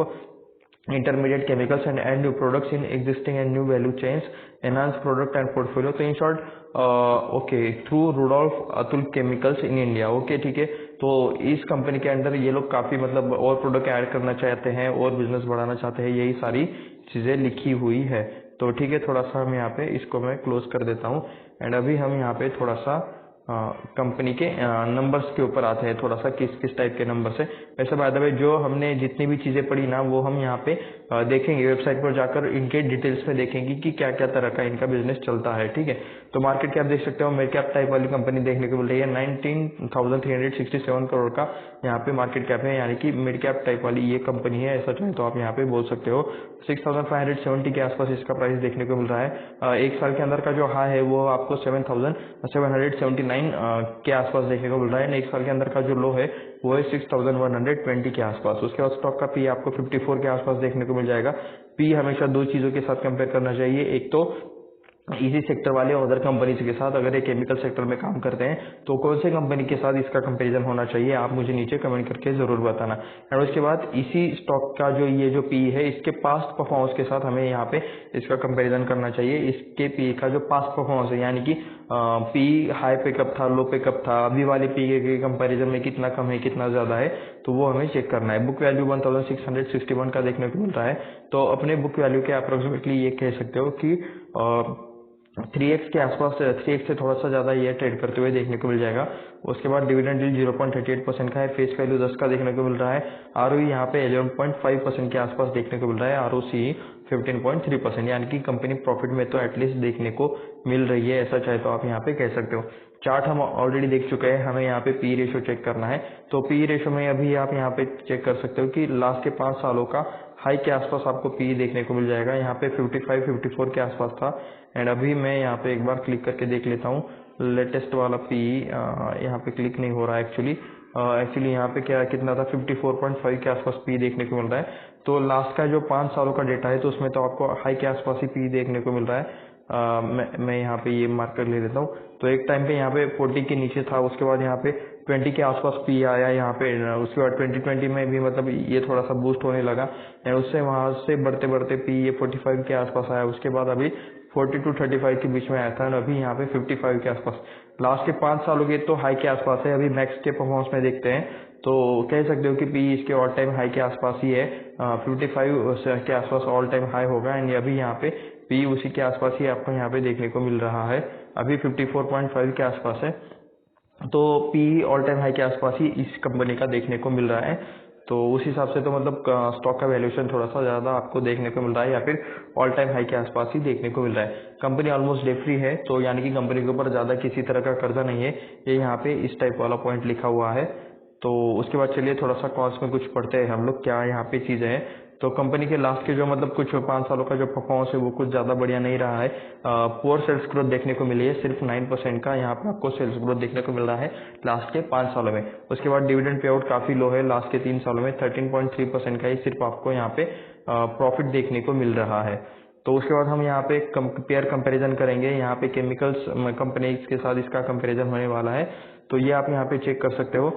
intermediate chemicals and add new products in existing and new value chains, enhance product and portfolio। तो in short okay through Rudolf Atul chemicals in India. Okay ठीक है, तो इस कंपनी के अंडर ये लोग काफ़ी मतलब और प्रोडक्ट ऐड करना चाहते हैं और बिजनेस बढ़ाना चाहते हैं, यही सारी चीज़ें लिखी हुई है। तो ठीक है, थोड़ा सा हम यहाँ पे इसको मैं क्लोज कर देता हूँ एंड अभी हम यहाँ पे थोड़ा सा कंपनी के नंबर्स के ऊपर आते हैं, थोड़ा सा किस किस टाइप के नंबर से। वैसे बाय द वे जो हमने जितनी भी चीज़ें पढ़ी ना वो हम यहाँ पे देखेंगे, वेबसाइट पर जाकर इनके डिटेल्स में देखेंगे कि क्या क्या तरह का इनका बिजनेस चलता है। ठीक है, तो मार्केट कैप देख सकते हो, मिड कैप टाइप वाली कंपनी देखने को मिल रही है। 19,367 करोड़ का यहाँ पे मार्केट कैप है, यानी कि मिड कैप टाइप वाली ये कंपनी है, ऐसा चाहे तो आप यहाँ पे बोल सकते हो। 6,570 के आसपास इसका प्राइस देखने को मिल रहा है। एक साल के अंदर का जो हाई है वो आपको 7,779 के आसपास देखने को मिल रहा है। एक साल के अंदर का जो लो है वो है 6,120 के आसपास। उसके बाद स्टॉक का पी आपको 54 के आसपास देखने को मिल जाएगा। पी हमेशा दो चीज़ों के साथ कंपेयर करना चाहिए, एक तो इसी सेक्टर वाले अदर कंपनीज के साथ। अगर ये केमिकल सेक्टर में काम करते हैं तो कौन से कंपनी के साथ इसका कंपैरिजन होना चाहिए, आप मुझे नीचे कमेंट करके ज़रूर बताना। और उसके बाद इसी स्टॉक का जो ये जो पी है इसके पास्ट परफॉर्मेंस के साथ हमें यहाँ पे इसका कंपैरिजन करना चाहिए। इसके पी का जो पास्ट परफॉर्मेंस है, यानी कि पी हाई पे कब था, लो पे कब था, अभी वाले पी के कंपैरिजन में कितना कम है कितना ज़्यादा है, तो वो हमें चेक करना है। बुक वैल्यू 1661 का देखने को मिल रहा है। तो अपने बुक वैल्यू के अप्रोक्सीमेटली ये कह सकते हो कि 3x के आसपास, 3x से थोड़ा सा ज़्यादा ये ट्रेड करते हुए देखने को मिल जाएगा। उसके बाद डिविडेंड यील्ड 0.38% का है, फेस वैल्यू 10 का देखने को मिल रहा है। आरओई यहाँ पे 11.5% के आसपास देखने को मिल रहा है, आरओसी 15.3%, यानी कि कंपनी प्रॉफिट में तो एटलीस्ट देखने को मिल रही है, ऐसा चाहे तो आप यहाँ पे कह सकते हो। चार्ट हम ऑलरेडी देख चुके हैं, हमें यहाँ पे पी रेशो चेक करना है। तो पी रेशो में अभी आप यहाँ पे चेक कर सकते हो कि लास्ट के 5 सालों का हाई के आसपास आपको पी देखने को मिल जाएगा। यहाँ पे 55-54 के आसपास था एंड अभी मैं यहाँ पे एक बार क्लिक करके देख लेता हूँ लेटेस्ट वाला पी। यहाँ पे क्लिक नहीं हो रहा है एक्चुअली यहाँ पे क्या कितना था, 54.5 के आसपास पी देखने को मिल रहा है। तो लास्ट का जो 5 सालों का डेटा है तो उसमें तो आपको हाई के आसपास ही पी देखने को मिल रहा है। मैं यहाँ पे ये मार्कर ले लेता हूँ। तो एक टाइम पे यहाँ पे 40 के नीचे था, उसके बाद यहाँ पे 20 के आसपास पी आया यहाँ पे। उसके बाद 2020 में भी मतलब ये थोड़ा सा बूस्ट होने लगा एंड उससे वहाँ से बढ़ते बढ़ते पी ये 45 के आसपास आया। उसके बाद अभी 40 to 35 के बीच में आया था और अभी यहाँ पे 55 के आसपास। लास्ट के 5 सालों के तो हाई के आसपास है। अभी मैक्स के परफॉर्मेंस में देखते हैं तो कह सकते हो कि पी इसके ऑल टाइम हाई के आसपास ही है। 55 के आसपास ऑल टाइम हाई होगा एंड अभी यहाँ पे पी उसी के आसपास ही आपको यहाँ पे देखने को मिल रहा है, अभी 54.5 के आसपास है। तो पी ऑल टाइम हाई के आसपास ही इस कंपनी का देखने को मिल रहा है। तो उस हिसाब से तो मतलब स्टॉक का वैल्यूएशन थोड़ा सा ज़्यादा आपको देखने को मिल रहा है या फिर ऑल टाइम हाई के आसपास ही देखने को मिल रहा है। कंपनी ऑलमोस्ट डेट फ्री है, तो यानी कि कंपनी के ऊपर ज़्यादा किसी तरह का कर्जा नहीं है, ये यहाँ पे इस टाइप वाला पॉइंट लिखा हुआ है। तो उसके बाद चलिए थोड़ा सा कॉस्ट में कुछ पढ़ते हैं हम लोग, क्या यहाँ पे चीज़ें हैं। तो कंपनी के लास्ट के जो मतलब कुछ 5 सालों का जो परफॉर्मेंस है वो कुछ ज़्यादा बढ़िया नहीं रहा है। पुअर सेल्स ग्रोथ देखने को मिली है, सिर्फ 9% का यहाँ पे आपको सेल्स ग्रोथ देखने को मिल रहा है लास्ट के 5 सालों में। उसके बाद डिविडेंड पे आउट काफ़ी लो है, लास्ट के 3 सालों में 13.3% का ही सिर्फ आपको यहाँ पे प्रॉफिट देखने को मिल रहा है। तो उसके बाद हम यहाँ पे पेयर कंपैरिजन करेंगे, यहाँ पे केमिकल्स कंपनीज के साथ इसका कंपैरिजन होने वाला है। तो ये आप यहाँ पे चेक कर सकते हो।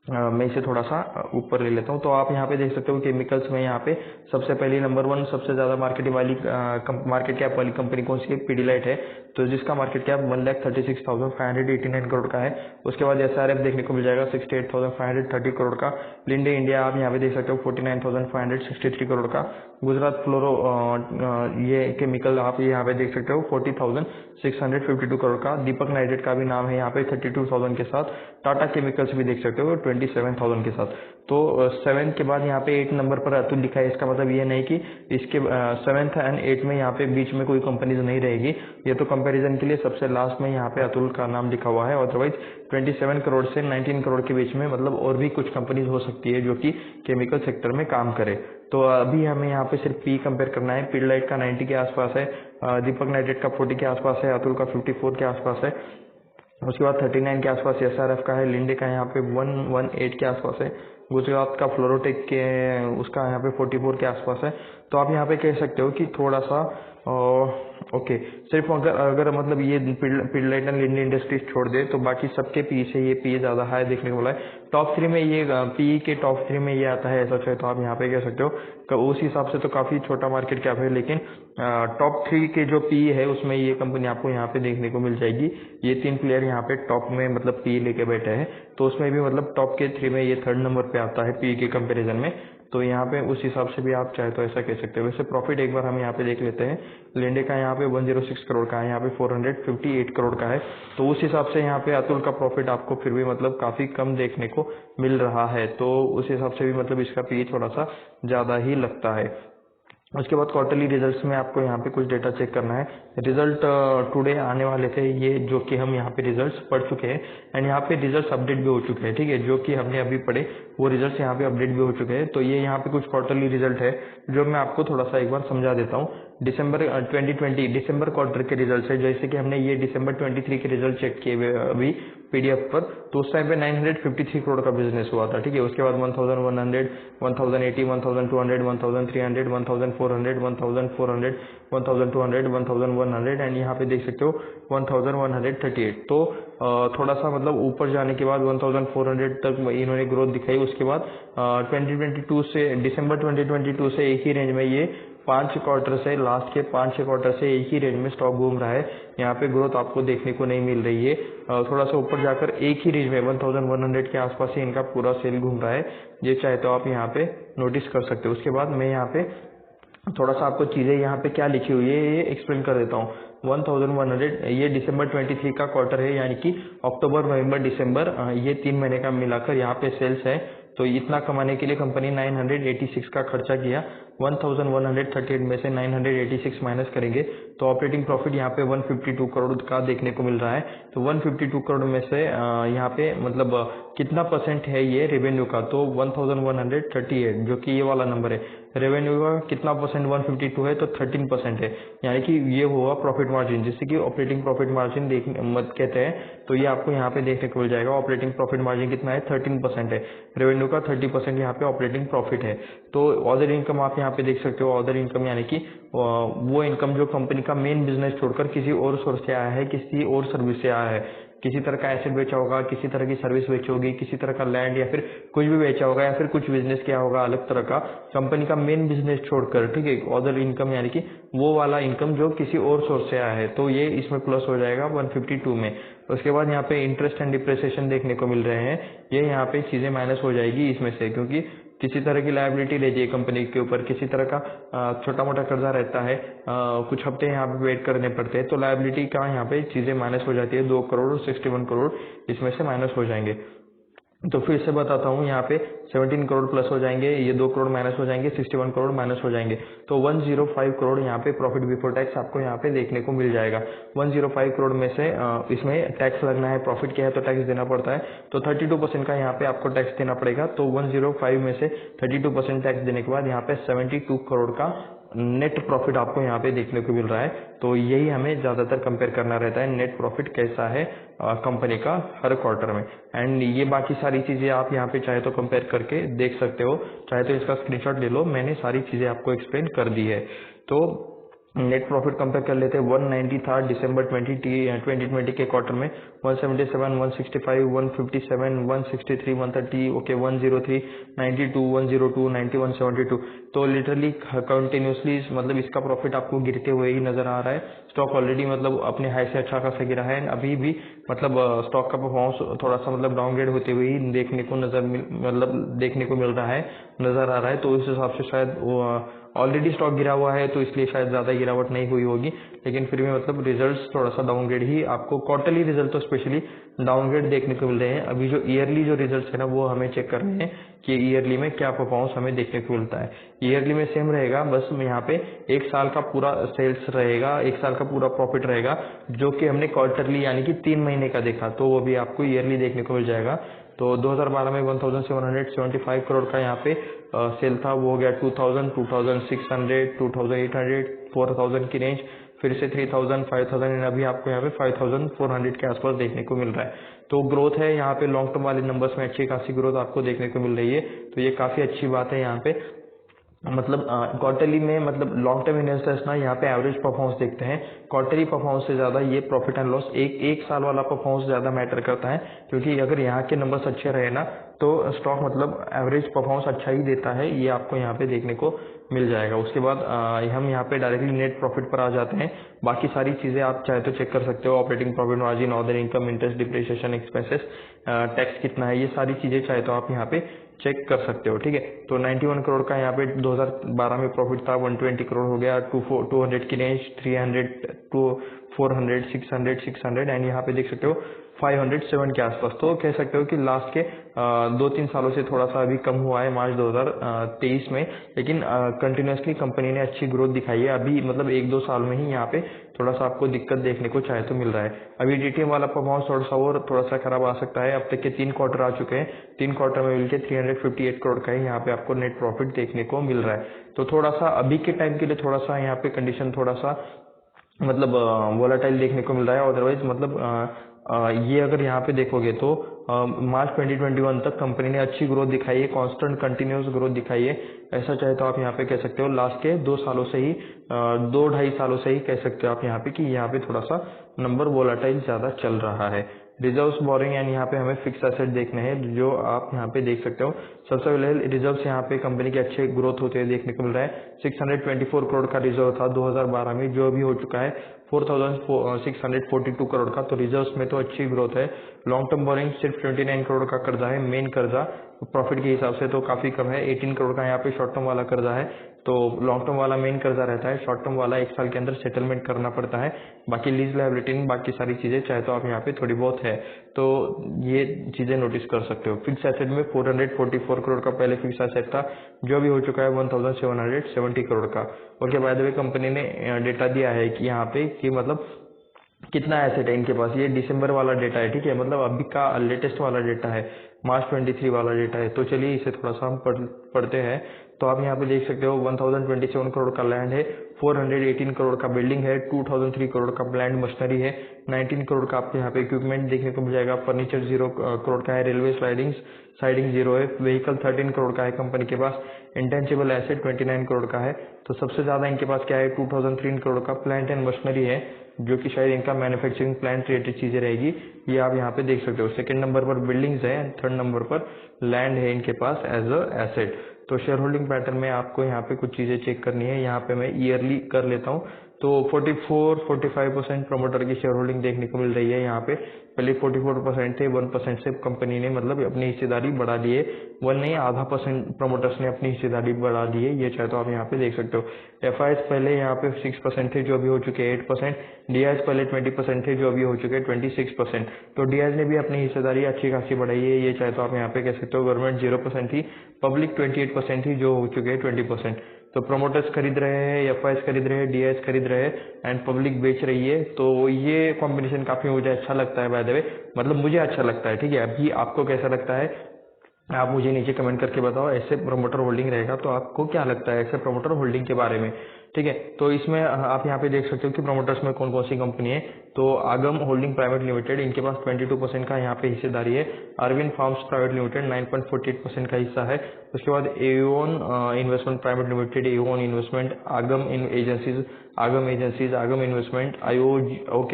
मैं इसे थोड़ा सा ऊपर ले लेता हूँ। तो आप यहाँ पे देख सकते हो केमिकल्स में यहाँ पे सबसे पहली नंबर 1 सबसे ज़्यादा मार्केट कैप वाली कंपनी कौन सी है, पीडीलाइट है, तो जिसका मार्केट कैप 1,36,589 करोड़ का है। उसके बाद एसआरएफ देखने को मिल जाएगा 68,530 करोड़ का। लिंडे इंडिया आप यहाँ पे देख सकते हो 49,563 करोड़ का। गुजरात फ्लोरो ये केमिकल आप यहाँ पे देख सकते हो 40,652 करोड़ का। दीपक नाइट्रेट का भी नाम है यहाँ पे 32,000 के साथ। टाटा केमिकल्स भी देख सकते हो 27,000 के साथ। तो 7 के बाद यहाँ पे 8 नंबर पर अतुल लिखा है, इसका मतलब ये नहीं कि इसके 7th एंड 8 में यहाँ पे बीच में कोई कंपनीज नहीं रहेगी, ये तो कंपैरिजन के लिए सबसे लास्ट में यहाँ पे अतुल का नाम लिखा हुआ है। अदरवाइज 27 करोड़ से 19 करोड़ के बीच में मतलब और भी कुछ कंपनीज हो सकती है जो कि केमिकल सेक्टर में काम करे। तो अभी हमें यहाँ पे सिर्फ पी कंपेयर करना है। पीडीलाइट का 90 के आसपास है, दीपक नाइट्रेट का 40 के आसपास है, अतुल का 54 के आसपास है। उसके बाद 39 के आसपास एसआरएफ का है, लिंडे का यहाँ पे 118 के आसपास है, गुजरात का फ्लोरोटेक के उसका यहाँ पे 44 के आसपास है। तो आप यहाँ पे कह सकते हो कि थोड़ा सा ओके, सिर्फ अगर मतलब ये पिडलाइट एंड लिंडे इंडस्ट्रीज छोड़ दे तो बाकी सबके पी से ये पी ज़्यादा हाई देखने को मिला है। टॉप 3 में ये पी के टॉप 3 में ये आता है ऐसा चाहे तो आप यहाँ पे कह सकते हो। उस हिसाब से तो काफ़ी छोटा मार्केट कैप है, लेकिन टॉप 3 के जो पी है उसमें ये कंपनी आपको यहाँ पे देखने को मिल जाएगी। ये 3 प्लेयर यहाँ पे टॉप में मतलब पी लेके बैठे हैं, तो उसमें भी मतलब टॉप के 3 में ये 3rd नंबर पे आता है पी के कंपेरिजन में। तो यहाँ पे उस हिसाब से भी आप चाहे तो ऐसा कह सकते हो। वैसे प्रॉफिट एक बार हम यहाँ पे देख लेते हैं। लिंडे का यहाँ पे 106 करोड़ का है, यहाँ पे 458 करोड़ का है। तो उस हिसाब से यहाँ पे अतुल का प्रॉफिट आपको फिर भी मतलब काफ़ी कम देखने को मिल रहा है, तो उस हिसाब से भी मतलब इसका पी थोड़ा सा ज़्यादा ही लगता है। उसके बाद क्वार्टरली रिजल्ट्स में आपको यहाँ पे कुछ डेटा चेक करना है। रिजल्ट टुडे आने वाले थे ये, जो कि हम यहाँ पे रिजल्ट्स पढ़ चुके हैं एंड यहाँ पे रिजल्ट्स अपडेट भी हो चुके हैं। ठीक है, जो कि हमने अभी पढ़े वो रिजल्ट्स यहाँ पे अपडेट भी हो चुके हैं। तो ये यहाँ पे कुछ क्वार्टरली रिजल्ट है जो मैं आपको थोड़ा सा एक बार समझा देता हूँ। दिसंबर 2020 दिसंबर क्वार्टर के रिजल्ट है। जैसे कि हमने ये दिसंबर 23 के रिजल्ट चेक किए हुए अभी पीडीएफ पर, तो उस टाइम पे 953 करोड़ का बिजनेस हुआ था। ठीक है, उसके बाद 1100, 1080, 1200, 1300, 1400, 1400, 1200, 1100 एंड यहाँ पे देख सकते हो 1138। तो थोड़ा सा मतलब ऊपर जाने के बाद 1400 तक इन्होंने ग्रोथ दिखाई। उसके बाद 2022 से दिसंबर 2022 से एक ही रेंज में ये 5 क्वार्टर से लास्ट के 5-6 क्वार्टर से एक ही रेंज में स्टॉक घूम रहा है। यहाँ पे ग्रोथ आपको देखने को नहीं मिल रही है। थोड़ा सा ऊपर जाकर एक ही रेंज में 1100 के आसपास ही इनका पूरा सेल घूम रहा है। ये चाहे तो आप यहाँ पे नोटिस कर सकते हो। उसके बाद मैं यहाँ पे थोड़ा सा आपको चीज़ें यहाँ पे क्या लिखी हुई है ये एक्सप्लेन कर देता हूँ। 1100 ये दिसंबर 23 का क्वार्टर है, यानी कि अक्टूबर नवंबर दिसंबर ये 3 महीने का मिलाकर यहाँ पे सेल्स है। तो इतना कमाने के लिए कंपनी 986 का खर्चा किया। 1138 में से 986 माइनस करेंगे तो ऑपरेटिंग प्रॉफिट यहाँ पे 152 करोड़ का देखने को मिल रहा है। तो 152 करोड़ में से यहाँ पे मतलब कितना परसेंट है ये रेवेन्यू का, तो 1138 जो कि ये वाला नंबर है। रेवेन्यू का कितना परसेंट 152 है तो 13% है, यानी कि ये हुआ प्रॉफिट मार्जिन, जिससे कि ऑपरेटिंग प्रॉफिट मार्जिन मत कहते हैं। तो ये आपको यहाँ पे देखने को मिल जाएगा। ऑपरेटिंग प्रॉफिट मार्जिन कितना है 13% है, रेवेन्यू का 30% यहाँ पे ऑपरेटिंग प्रॉफिट है। तो अदर इनकम आप यहाँ पे देख सकते हो। अदर इनकम यानी कि वो इनकम जो कंपनी का मेन बिजनेस छोड़कर किसी और सोर्स से आया है, किसी और सर्विस से आया है। किसी तरह का एसेट बेचा होगा, किसी तरह की सर्विस बेची होगी, किसी तरह का लैंड या फिर कुछ भी बेचा होगा, या फिर कुछ बिजनेस किया होगा अलग तरह का कंपनी का मेन बिजनेस छोड़कर। ठीक है, अदर इनकम यानी कि वो वाला इनकम जो किसी और सोर्स से आया है, तो ये इसमें प्लस हो जाएगा 152 में। उसके बाद यहाँ पे इंटरेस्ट एंड डिप्रिसिएशन देखने को मिल रहे हैं, ये यहाँ पे चीजें माइनस हो जाएगी इसमें से, क्योंकि किसी तरह की लायबिलिटी रहती है कंपनी के ऊपर, किसी तरह का छोटा मोटा कर्जा रहता है, कुछ हफ्ते यहाँ पे वेट करने पड़ते हैं, तो लायबिलिटी का यहाँ पे चीजें माइनस हो जाती है। 2 करोड़ और 61 करोड़ इसमें से माइनस हो जाएंगे। तो फिर से बताता हूँ, यहाँ पे 17 करोड़ प्लस हो जाएंगे, ये 2 करोड़ माइनस हो जाएंगे, 61 करोड़ माइनस हो जाएंगे। तो 105 करोड़ यहाँ पे प्रॉफिट बिफोर टैक्स आपको यहाँ पे देखने को मिल जाएगा। 105 करोड़ में से इसमें टैक्स लगना है, प्रॉफिट क्या है तो टैक्स देना पड़ता है, तो 32% का यहाँ पे आपको टैक्स देना पड़ेगा। तो 105 में से 32% टैक्स देने के बाद यहाँ पे 72 करोड़ का नेट प्रॉफिट आपको यहाँ पे देखने को मिल रहा है। तो यही हमें ज़्यादातर कंपेयर करना रहता है, नेट प्रॉफिट कैसा है कंपनी का हर क्वार्टर में। एंड ये बाकी सारी चीज़ें आप यहाँ पे चाहे तो कंपेयर करके देख सकते हो, चाहे तो इसका स्क्रीनशॉट ले लो, मैंने सारी चीज़ें आपको एक्सप्लेन कर दी है। तो नेट प्रॉफिट कंपेयर कर लेते हैं। 190 था दिसंबर 2020 के क्वार्टर में, 177, 165, 157, 163, 130, ओके 103, 92, 102, 91, 72। तो लिटरली कंटिन्यूसली मतलब इसका प्रॉफिट आपको गिरते हुए ही नजर आ रहा है। स्टॉक ऑलरेडी मतलब अपने हाई से अच्छा खासा गिरा है, अभी भी मतलब स्टॉक का परफॉर्मेंस थोड़ा सा मतलब डाउनग्रेड होते हुए ही देखने को मिल रहा है, नजर आ रहा है। तो उस हिसाब से शायद ऑलरेडी स्टॉक गिरा हुआ है, तो इसलिए शायद ज़्यादा गिरावट नहीं हुई होगी, लेकिन फिर भी मतलब रिजल्ट्स थोड़ा सा डाउनग्रेड ही आपको, क्वार्टरली रिजल्ट तो स्पेशली डाउनग्रेड देखने को मिल रहे हैं। अभी जो ईयरली जो रिजल्ट्स है ना, वो हमें चेक करने हैं कि ईयरली में क्या परफॉर्मेंस हमें देखने को मिलता है। ईयरली में सेम रहेगा, बस यहाँ पे 1 साल का पूरा सेल्स रहेगा, 1 साल का पूरा प्रॉफिट रहेगा, जो कि हमने क्वार्टरली यानी कि 3 महीने का देखा, तो वो भी आपको ईयरली देखने को मिल जाएगा। तो 2012 में 1775 करोड़ का यहाँ पे सेल था, वो हो गया 2000, 2600, 2800, 4000 की रेंज। फिर से 3000, 5000 एंड अभी आपको यहाँ पे 5400 के आसपास देखने को मिल रहा है। तो ग्रोथ है यहाँ पे, लॉन्ग टर्म वाले नंबर्स में अच्छी खासी ग्रोथ आपको देखने को मिल रही है, तो ये काफ़ी अच्छी बात है यहाँ पे। मतलब क्वार्टरली में, मतलब लॉन्ग टर्म इन्वेस्टर्स ना यहाँ पे एवरेज परफॉर्मेंस देखते हैं, क्वार्टरली परफॉर्मेंस से ज़्यादा ये प्रॉफिट एंड लॉस एक साल वाला परफॉर्मेंस ज़्यादा मैटर करता है, क्योंकि अगर यहाँ के नंबर्स अच्छे रहे ना तो स्टॉक मतलब एवरेज परफॉर्मेंस अच्छा ही देता है, ये आपको यहाँ पे देखने को मिल जाएगा। उसके बाद हम यहाँ पे डायरेक्टली नेट प्रॉफिट पर आ जाते हैं। बाकी सारी चीज़ें आप चाहे तो चेक कर सकते हो, operating profit margin, other income, interest, depreciation, expenses, tax कितना है, ये सारी चीज़ें चाहे तो आप यहाँ पे चेक कर सकते हो। ठीक है, तो 91 करोड़ का यहाँ पे 2012 में प्रॉफिट था, 120 करोड़ हो गया, 200 की रेंज, 300 टू 400, 600 एंड यहाँ पे देख सकते हो 507 के आसपास। तो कह सकते हो कि लास्ट के 2-3 सालों से थोड़ा सा अभी कम हुआ है मार्च 2023 में, लेकिन कंटिन्यूसली कंपनी ने अच्छी ग्रोथ दिखाई है। अभी मतलब 1-2 साल में ही यहाँ पे थोड़ा सा आपको दिक्कत देखने को चाहे तो मिल रहा है। अभी डीटीएम वाला परफॉर्मेंस थोड़ा सा खराब आ सकता है। अब तक के 3 क्वार्टर आ चुके हैं, 3 क्वार्टर में मिलकर 358 करोड़ का ही यहाँ पे आपको नेट प्रॉफिट देखने को मिल रहा है। तो थोड़ा सा अभी के टाइम के लिए थोड़ा सा यहाँ पे कंडीशन थोड़ा सा मतलब वोलाटाइल देखने को मिल रहा है। अदरवाइज मतलब ये अगर यहाँ पे देखोगे तो मार्च 2021 तक कंपनी ने अच्छी ग्रोथ दिखाई है, कांस्टेंट कंटिन्यूस ग्रोथ दिखाई है। ऐसा चाहे तो आप यहाँ पे कह सकते हो लास्ट के 2 सालों से ही 2-2.5 सालों से ही कह सकते हो आप यहाँ पे कि यहाँ पे थोड़ा सा नंबर वोलाटाइल ज़्यादा चल रहा है। रिजर्व्स, बोरिंग एंड यहाँ पे हमें फिक्स एसेट देखने हैं, जो आप यहाँ पे देख सकते हो। सबसे पहले रिजर्व्स यहाँ पे कंपनी के अच्छे ग्रोथ होते हुए देखने को मिल रहा है। 624 करोड़ का रिजर्व था 2012 में, जो अभी हो चुका है 4642 करोड़ का। तो रिजर्व्स में तो अच्छी ग्रोथ है। लॉन्ग टर्म बोरिंग सिर्फ 29 करोड़ का कर्जा है, मेन कर्जा प्रॉफिट के हिसाब से तो काफी कम है। 18 करोड़ का यहाँ पे शॉर्ट टर्म वाला कर्जा है। तो लॉन्ग टर्म वाला मेन कर्जा रहता है, शॉर्ट टर्म वाला 1 साल के अंदर सेटलमेंट करना पड़ता है। बाकी लीज लायबिलिटी, बाकी सारी चीजें चाहे तो आप यहाँ पे थोड़ी बहुत है, तो ये चीजें नोटिस कर सकते हो। फिक्स एसेट में 444 करोड़ का पहले फिक्स एसेट था, जो भी हो चुका है 1770 करोड़ का। और बाय द वे कंपनी ने डेटा दिया है कि यहाँ पे कि मतलब कितना एसेट है इनके पास। ये दिसंबर वाला डेटा है, ठीक है, मतलब अभी का लेटेस्ट वाला डेटा है, मार्च 23 वाला डेटा है। तो चलिए इसे थोड़ा सा हम पढ़ते हैं। तो आप यहाँ पे देख सकते हो 1027 करोड़ का लैंड है, 418 करोड़ का बिल्डिंग है, 2003 करोड़ का प्लांट मशीनरी है, 19 करोड़ का आपको यहाँ पे इक्विपमेंट देखने को मिल जाएगा। फर्नीचर 0 करोड़ का है, रेलवे साइडिंग 0 है, व्हीकल 13 करोड़ का है कंपनी के पास, इंटेंजिबल एसेट 29 करोड़ का है। तो सबसे ज्यादा इनके पास क्या है, 2003 करोड़ का प्लांट एंड मशीनरी है, जो कि शायद इनका मैन्युफैक्चरिंग प्लांट रिलेटेड चीजें रहेगी, ये आप यहाँ पे देख सकते हो। सेकंड नंबर पर बिल्डिंग्स है, थर्ड नंबर पर लैंड है इनके पास एज अ एसेट। तो शेयर होल्डिंग पैटर्न में आपको यहाँ पे कुछ चीजें चेक करनी है। यहाँ पे मैं ईयरली कर लेता हूँ। तो 44-45% प्रमोटर की शेयर होल्डिंग देखने को मिल रही है यहाँ पे। पहले 44% थे, 1% से कंपनी ने मतलब अपनी हिस्सेदारी बढ़ा दी है। 1 नहीं, आधा % प्रमोटर्स ने अपनी हिस्सेदारी बढ़ा दी है, ये चाहे तो आप यहाँ पे देख सकते हो। एफआईएस पहले यहाँ पे 6% थे, जो अभी हो चुके हैं 8%। डीआईएस पहले 20% थे, जो अभी हो चुके हैं 26%। तो डीआईएस ने भी अपनी हिस्सेदारी अच्छी खासी बढ़ाई है, ये चाहे तो आप यहाँ पे कह सकते हो। गवर्नमेंट 0% थी, पब्लिक 28% थी, जो हो चुके हैं 20%। तो प्रमोटर्स खरीद रहे हैं, एफआईएस खरीद रहे हैं, डीआईएस खरीद रहे हैं एंड पब्लिक बेच रही है। तो ये कॉम्बिनेशन काफी मुझे अच्छा लगता है, बाय द वे, मतलब मुझे अच्छा लगता है। ठीक है, अभी आपको कैसा लगता है आप मुझे नीचे कमेंट करके बताओ। ऐसे प्रमोटर होल्डिंग रहेगा तो आपको क्या लगता है ऐसे प्रमोटर होल्डिंग के बारे में। ठीक है, तो इसमें आप यहाँ पे देख सकते हो कि प्रमोटर्स में कौन कौन सी कंपनी है। तो आगम होल्डिंग प्राइवेट लिमिटेड, इनके पास 22% का यहाँ पे हिस्सेदारी है। अरविंद फार्म्स प्राइवेट लिमिटेड 9.48% का हिस्सा है। उसके बाद aeon investment private limited, aeon investment, आगम एजेंसीज, आगम इन्वेस्टमेंट,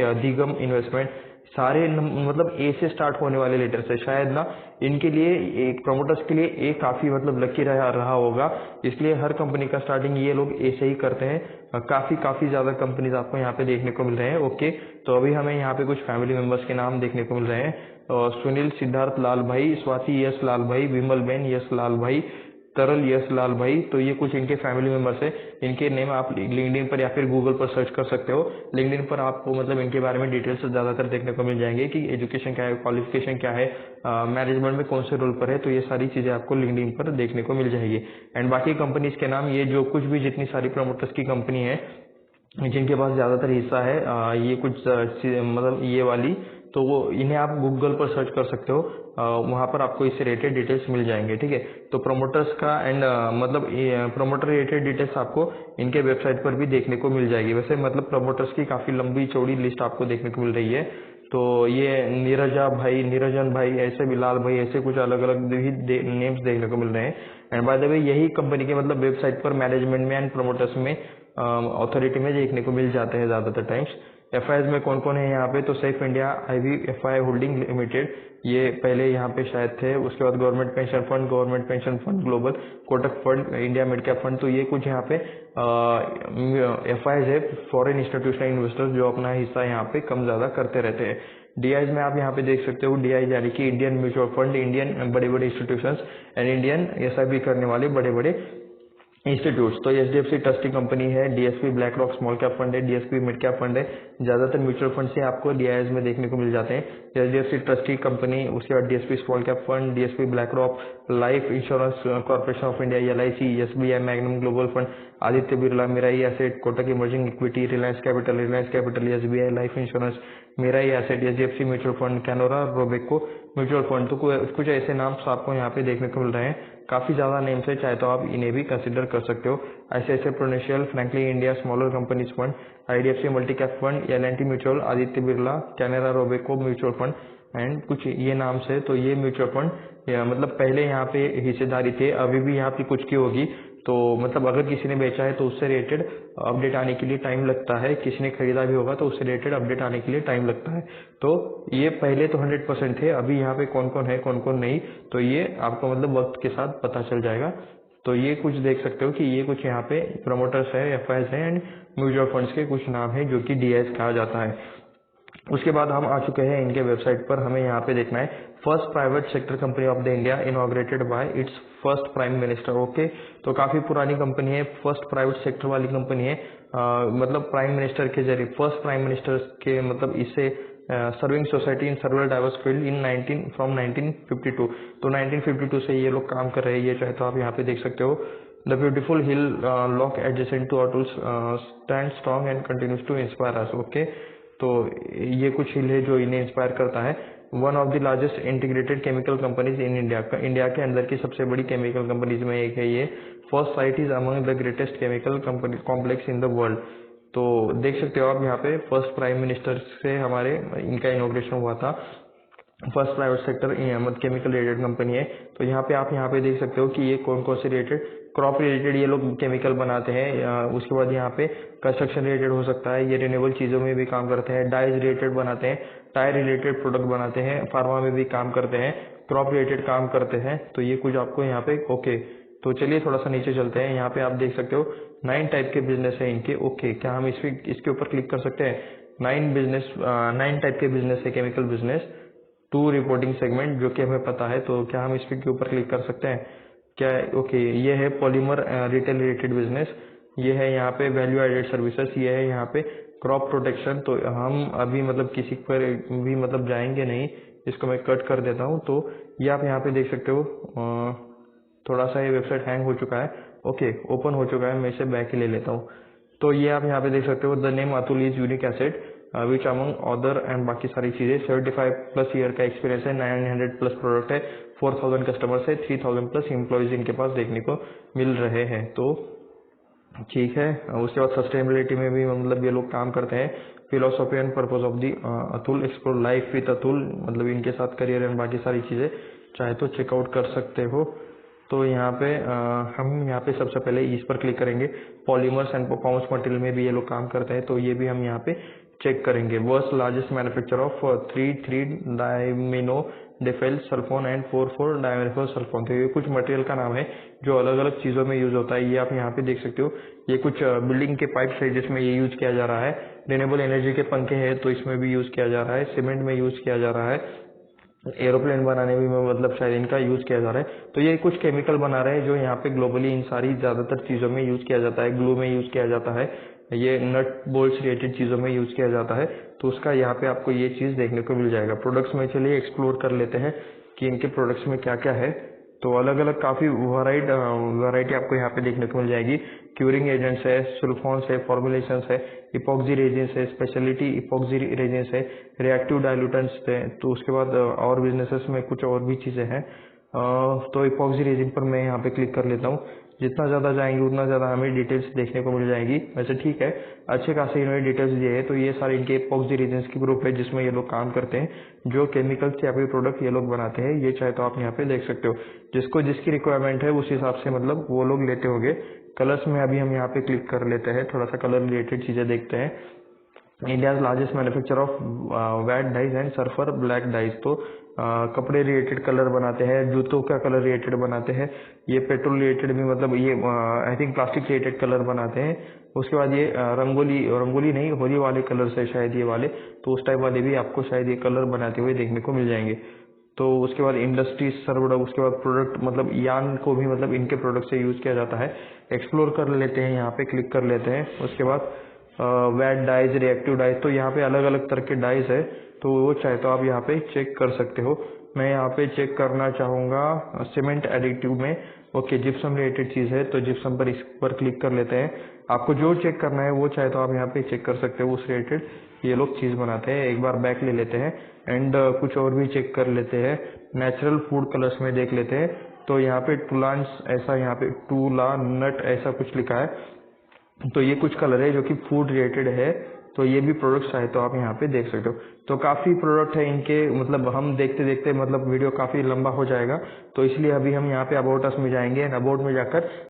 अधिगम इन्वेस्टमेंट, सारे मतलब ए से स्टार्ट होने वाले लेटर से, शायद ना इनके लिए एक प्रमोटर्स के लिए ए काफी मतलब लकी रहा होगा, इसलिए हर कंपनी का स्टार्टिंग ये लोग ए से ही करते हैं। काफी ज्यादा कंपनीज आपको यहाँ पे देखने को मिल रहे हैं। ओके, तो अभी हमें यहाँ पे कुछ फैमिली मेंबर्स के नाम देखने को मिल रहे हैं। सुनील सिद्धार्थ लाल भाई, स्वाति यश लाल भाई, विमल बेन यश लाल भाई, तरल यश लाल भाई। तो ये कुछ इनके फैमिली मेंबर्स है। इनके नेम आप लिंक्डइन पर या फिर गूगल पर सर्च कर सकते हो। लिंक्डइन पर आपको मतलब इनके बारे में डिटेल्स ज्यादातर देखने को मिल जाएंगे कि एजुकेशन क्या है, क्वालिफिकेशन क्या है, मैनेजमेंट में कौन से रोल पर है। तो ये सारी चीजें आपको लिंक्डइन पर देखने को मिल जाएगी। एंड बाकी कंपनीज के नाम, ये जो कुछ भी जितनी सारी प्रमोटर्स की कंपनी है जिनके पास ज्यादातर हिस्सा है, ये कुछ मतलब ये वाली तो वो इन्हें आप गूगल पर सर्च कर सकते हो, वहाँ पर आपको इससे रिलेटेड डिटेल्स मिल जाएंगे, ठीक है। तो प्रोमोटर्स का एंड मतलब प्रोमोटर रिलेटेड डिटेल्स आपको इनके वेबसाइट पर भी देखने को मिल जाएगी। वैसे मतलब प्रोमोटर्स की काफ़ी लंबी चौड़ी लिस्ट आपको देखने को मिल रही है। तो ये नीरजा भाई, निरंजन भाई, ऐसे बिलाल भाई, ऐसे कुछ अलग अलग भी नेम्स देखने को मिल रहे हैं। एंड बाय द वे यही कंपनी के मतलब वेबसाइट पर मैनेजमेंट में एंड प्रोमोटर्स में अथॉरिटी में देखने को मिल जाते हैं ज़्यादातर टाइम्स। एफआईज में कौन कौन है यहाँ पे, तो safe India IVFI holding limited, ये पहले यहाँ पे शायद थे। उसके बाद government pension fund global, Kotak fund, India mid cap fund. तो ये कुछ यहाँ पे एफआईज है, फॉरेन इंस्टीट्यूशनल इन्वेस्टर्स, जो अपना हिस्सा यहाँ पे कम ज़्यादा करते रहते हैं। डीआईज में आप यहाँ पे देख सकते हो, डीआईज यानी कि इंडियन म्यूचुअल फंड, इंडियन बड़े बड़े इंस्टीट्यूशंस एंड इंडियन SIP करने वाले बड़े बड़े इंस्टीट्यूट्स। तो HDFC ट्रस्टी कंपनी है, DSP black rock small cap fund है, DSP मिड कैप फंड है। ज़्यादातर म्यूचुअल फंड से आपको DIS में देखने को मिल जाते हैं। HDFC ट्रस्टी कंपनी, उसके बाद DSP small cap fund, DSP BlackRock, life insurance corporation of India LIC, SBI magnum global fund, Aditya Birla, Mirae asset, Kotak emerging equity, Reliance capital, SBI life insurance, Mirae asset, HDFC mutual fund, Canara Robeco mutual fund. तो कुछ ऐसे नाम आपको यहाँ पे देखने को मिल रहे हैं। काफ़ी ज़्यादा नेम्स है, चाहे तो आप इन्हें भी कंसिडर कर सकते हो। ICICI Prudential, Franklin India smaller companies fund, IDFC multi cap fund, L&T mutual, Aditya Birla, Canara Robeco mutual fund and कुछ ये नाम से। तो ये म्यूचुअल फंड मतलब पहले यहाँ पे हिस्सेदारी थे, अभी भी यहाँ पे कुछ की होगी। तो मतलब अगर किसी ने बेचा है तो उससे रिलेटेड अपडेट आने के लिए टाइम लगता है, किसी ने खरीदा भी होगा तो उससे रिलेटेड अपडेट आने के लिए टाइम लगता है। तो ये पहले तो 100% थे, अभी यहाँ पे कौन कौन है कौन कौन नहीं, तो ये आपको मतलब वक्त के साथ पता चल जाएगा। तो ये कुछ देख सकते हो कि ये कुछ यहाँ पे प्रोमोटर्स है, एफआईज है एंड म्यूचुअल फंड्स के कुछ नाम है जो कि डीआईएस कहा जाता है। उसके बाद हम आ चुके हैं इनके वेबसाइट पर। हमें यहाँ पे देखना है first private sector company of the India inaugurated bye it's first prime minister. Okay, तो काफी पुरानी कंपनी है, फर्स्ट प्राइवेट सेक्टर वाली कंपनी है। मतलब प्राइम मिनिस्टर के जरिए, फर्स्ट प्राइम मिनिस्टर के मतलब इससे serving society in सर्वल diverse field इन 1952। तो 1952 से ये लोग काम कर रहे हैं। ये चाहे तो आप यहाँ पे देख सकते हो। The beautiful hillock adjacent to Atul stand strong and continues to inspire us. Okay, तो ये कुछ हिल है जो इन्हें इंस्पायर करता है। One of the largest integrated chemical companies in India, India के अंदर की सबसे बड़ी केमिकल कंपनीज में एक है ये। First sight is among the greatest chemical complex in the world. तो देख सकते हो आप यहाँ पे फर्स्ट प्राइम मिनिस्टर से हमारे इनका इनॉग्रेशन हुआ था। First private sector chemical related company है। तो यहाँ पे देख सकते हो कि ये कौन कौन से रिलेटेड, क्रॉप रिलेटेड ये लोग केमिकल बनाते हैं। उसके बाद यहाँ पे कंस्ट्रक्शन रिलेटेड हो सकता है, ये रिन्यूएबल चीज़ों में भी काम करते हैं, डाइज रिलेटेड बनाते हैं, टायर रिलेटेड प्रोडक्ट बनाते हैं, फार्मा में भी काम करते हैं, क्रॉप रिलेटेड काम करते हैं। तो ये कुछ आपको यहाँ पे ओके। तो चलिए थोड़ा सा नीचे चलते हैं। यहाँ पे आप देख सकते हो 9 टाइप के बिजनेस है इनके। ओके, क्या हम इसके ऊपर क्लिक कर सकते हैं? 9 टाइप के बिजनेस है, केमिकल बिजनेस, 2 रिपोर्टिंग सेगमेंट जो कि हमें पता है। तो क्या हम इस के ऊपर क्लिक कर सकते हैं क्या? ओके, ये है पॉलीमर रिटेल रिलेटेड बिजनेस, ये है यहाँ पे वैल्यू एडेड सर्विसेज, ये है यहाँ पे क्रॉप प्रोटेक्शन। तो हम अभी मतलब किसी पर भी मतलब जाएंगे नहीं, इसको मैं कट कर देता हूँ। तो ये आप यहाँ पे देख सकते हो। थोड़ा सा ये वेबसाइट हैंग हो चुका है। ओके, ओपन हो चुका है, मैं इसे बैक ले लेता हूँ। तो ये आप यहाँ पे देख सकते हो, the name Atul is unique asset which among other and बाकी सारी चीजें। 75+ ईयर का एक्सपीरियंस है, 900+ प्रोडक्ट है, 4000 कस्टमर्स है, 3000+ एम्प्लॉयज इनके पास देखने को मिल रहे हैं। तो ठीक है। उसके बाद सस्टेनेबिलिटी में भी मतलब ये लोग काम करते हैं। Philosophy and purpose of the Atul, explore life with Atul, मतलब इनके साथ करियर एंड बाकी सारी चीजें चाहे तो चेकआउट कर सकते हो। तो यहाँ पे हम यहाँ पे सबसे पहले इस पर क्लिक करेंगे। पॉलीमर्स एंड परफॉर्मेंस मटेरियल में भी ये लोग काम करते हैं, तो ये भी हम यहाँ पे चेक करेंगे। वर्ल्ड्स लार्जेस्ट मैन्युफैक्चर ऑफ 3,3-डायमिनो डिफेल सल्फोन एंड 4,4-डायमिनो सल्फोन। तो ये कुछ मटेरियल का नाम है जो अलग अलग चीज़ों में यूज होता है। ये आप यहाँ पे देख सकते हो। ये कुछ बिल्डिंग के पाइप्स है जिसमें ये यूज किया जा रहा है। रिन्यूएबल एनर्जी के पंखे हैं तो इसमें भी यूज किया जा रहा है। सीमेंट में यूज किया जा रहा है। एरोप्लेन बनाने में मतलब शायद इनका यूज किया जा रहा है। तो ये कुछ केमिकल बना रहे हैं जो यहाँ पे ग्लोबली इन सारी ज्यादातर चीजों में यूज किया जाता है। ग्लू में यूज किया जाता है, ये नट बोल्ट्स रिलेटेड चीजों में यूज किया जाता है। तो उसका यहाँ पे आपको ये चीज देखने को मिल जाएगा। प्रोडक्ट्स में चलिए एक्सप्लोर कर लेते हैं कि इनके प्रोडक्ट्स में क्या क्या है। तो अलग अलग काफ़ी वैरायटी आपको यहाँ पे देखने को मिल जाएगी। क्यूरिंग एजेंट्स है, सुल्फॉन्स है, फॉर्मुलेशंस है, इपॉक्सी रेजिन्स है, स्पेशलिटी इपॉक्सी रेजिन्स है, रिएक्टिव डाइल्यूटेंट्स है। तो उसके बाद और बिजनेसेस में कुछ और भी चीज़ें हैं। तो इपॉक्सी रेजिन पर मैं यहाँ पे क्लिक कर लेता हूँ। जितना ज़्यादा जाएंगे उतना ज़्यादा हमें डिटेल्स देखने को मिल जाएगी। वैसे ठीक है, अच्छे खासे इन्होंने डिटेल्स दिए हैं। तो ये सारे इनके इपॉक्सी रेजिन्स की ग्रुप है जिसमें ये लोग काम करते हैं, जो केमिकल्स या फिर प्रोडक्ट ये लोग बनाते हैं। ये चाहे तो आप यहाँ पे देख सकते हो, जिसको जिसकी रिक्वायरमेंट है उस हिसाब से मतलब वो लोग लेते होंगे। कलर्स में अभी हम यहाँ पे क्लिक कर लेते हैं, थोड़ा सा कलर रिलेटेड चीज़ें देखते हैं। India largest manufacture of vat dyes and sulphur black dyes. तो कपड़े रिलेटेड कलर बनाते हैं, जूतों का कलर रिलेटेड बनाते हैं, ये पेट्रोल रिलेटेड भी मतलब ये I think plastic related colour बनाते हैं। उसके बाद ये रंगोली नहीं, होली वाले कलर्स है शायद ये वाले, तो उस टाइप वाले भी आपको शायद ये कलर बनाते हुए देखने को मिल जाएंगे। तो उसके बाद इंडस्ट्री सर्वड, उसके बाद प्रोडक्ट मतलब यान को भी मतलब इनके प्रोडक्ट से यूज़ किया जाता है। एक्सप्लोर कर लेते हैं, यहाँ पे क्लिक कर लेते हैं। उसके बाद वेट डाइज, रिएक्टिव डाइज, तो यहाँ पे अलग अलग तरह के डाइज है, तो वो चाहे तो आप यहाँ पे चेक कर सकते हो। मैं यहाँ पे चेक करना चाहूँगा सीमेंट एडिटिव में। ओके, जिप्सम रिलेटेड चीज़ है, तो जिप्सम पर इस पर क्लिक कर लेते हैं। आपको जो चेक करना है वो चाहे तो आप यहाँ पे चेक कर सकते हो, उस रिलेटेड ये लोग चीज़ बनाते हैं। एक बार बैक ले लेते हैं एंड कुछ और भी चेक कर लेते हैं। नेचुरल फूड कलर्स में देख लेते हैं, तो यहाँ पे टूलान्स ऐसा, यहाँ पे टूला नट ऐसा कुछ लिखा है। तो ये कुछ कलर है जो कि फूड रिलेटेड है, तो ये भी प्रोडक्ट्स है तो आप यहाँ पे देख सकते हो। तो काफ़ी प्रोडक्ट है इनके, मतलब हम देखते देखते मतलब वीडियो काफ़ी लंबा हो जाएगा, तो इसलिए अभी हम यहाँ पे अबाउट अस में जाएंगे। अबाउट में जाकर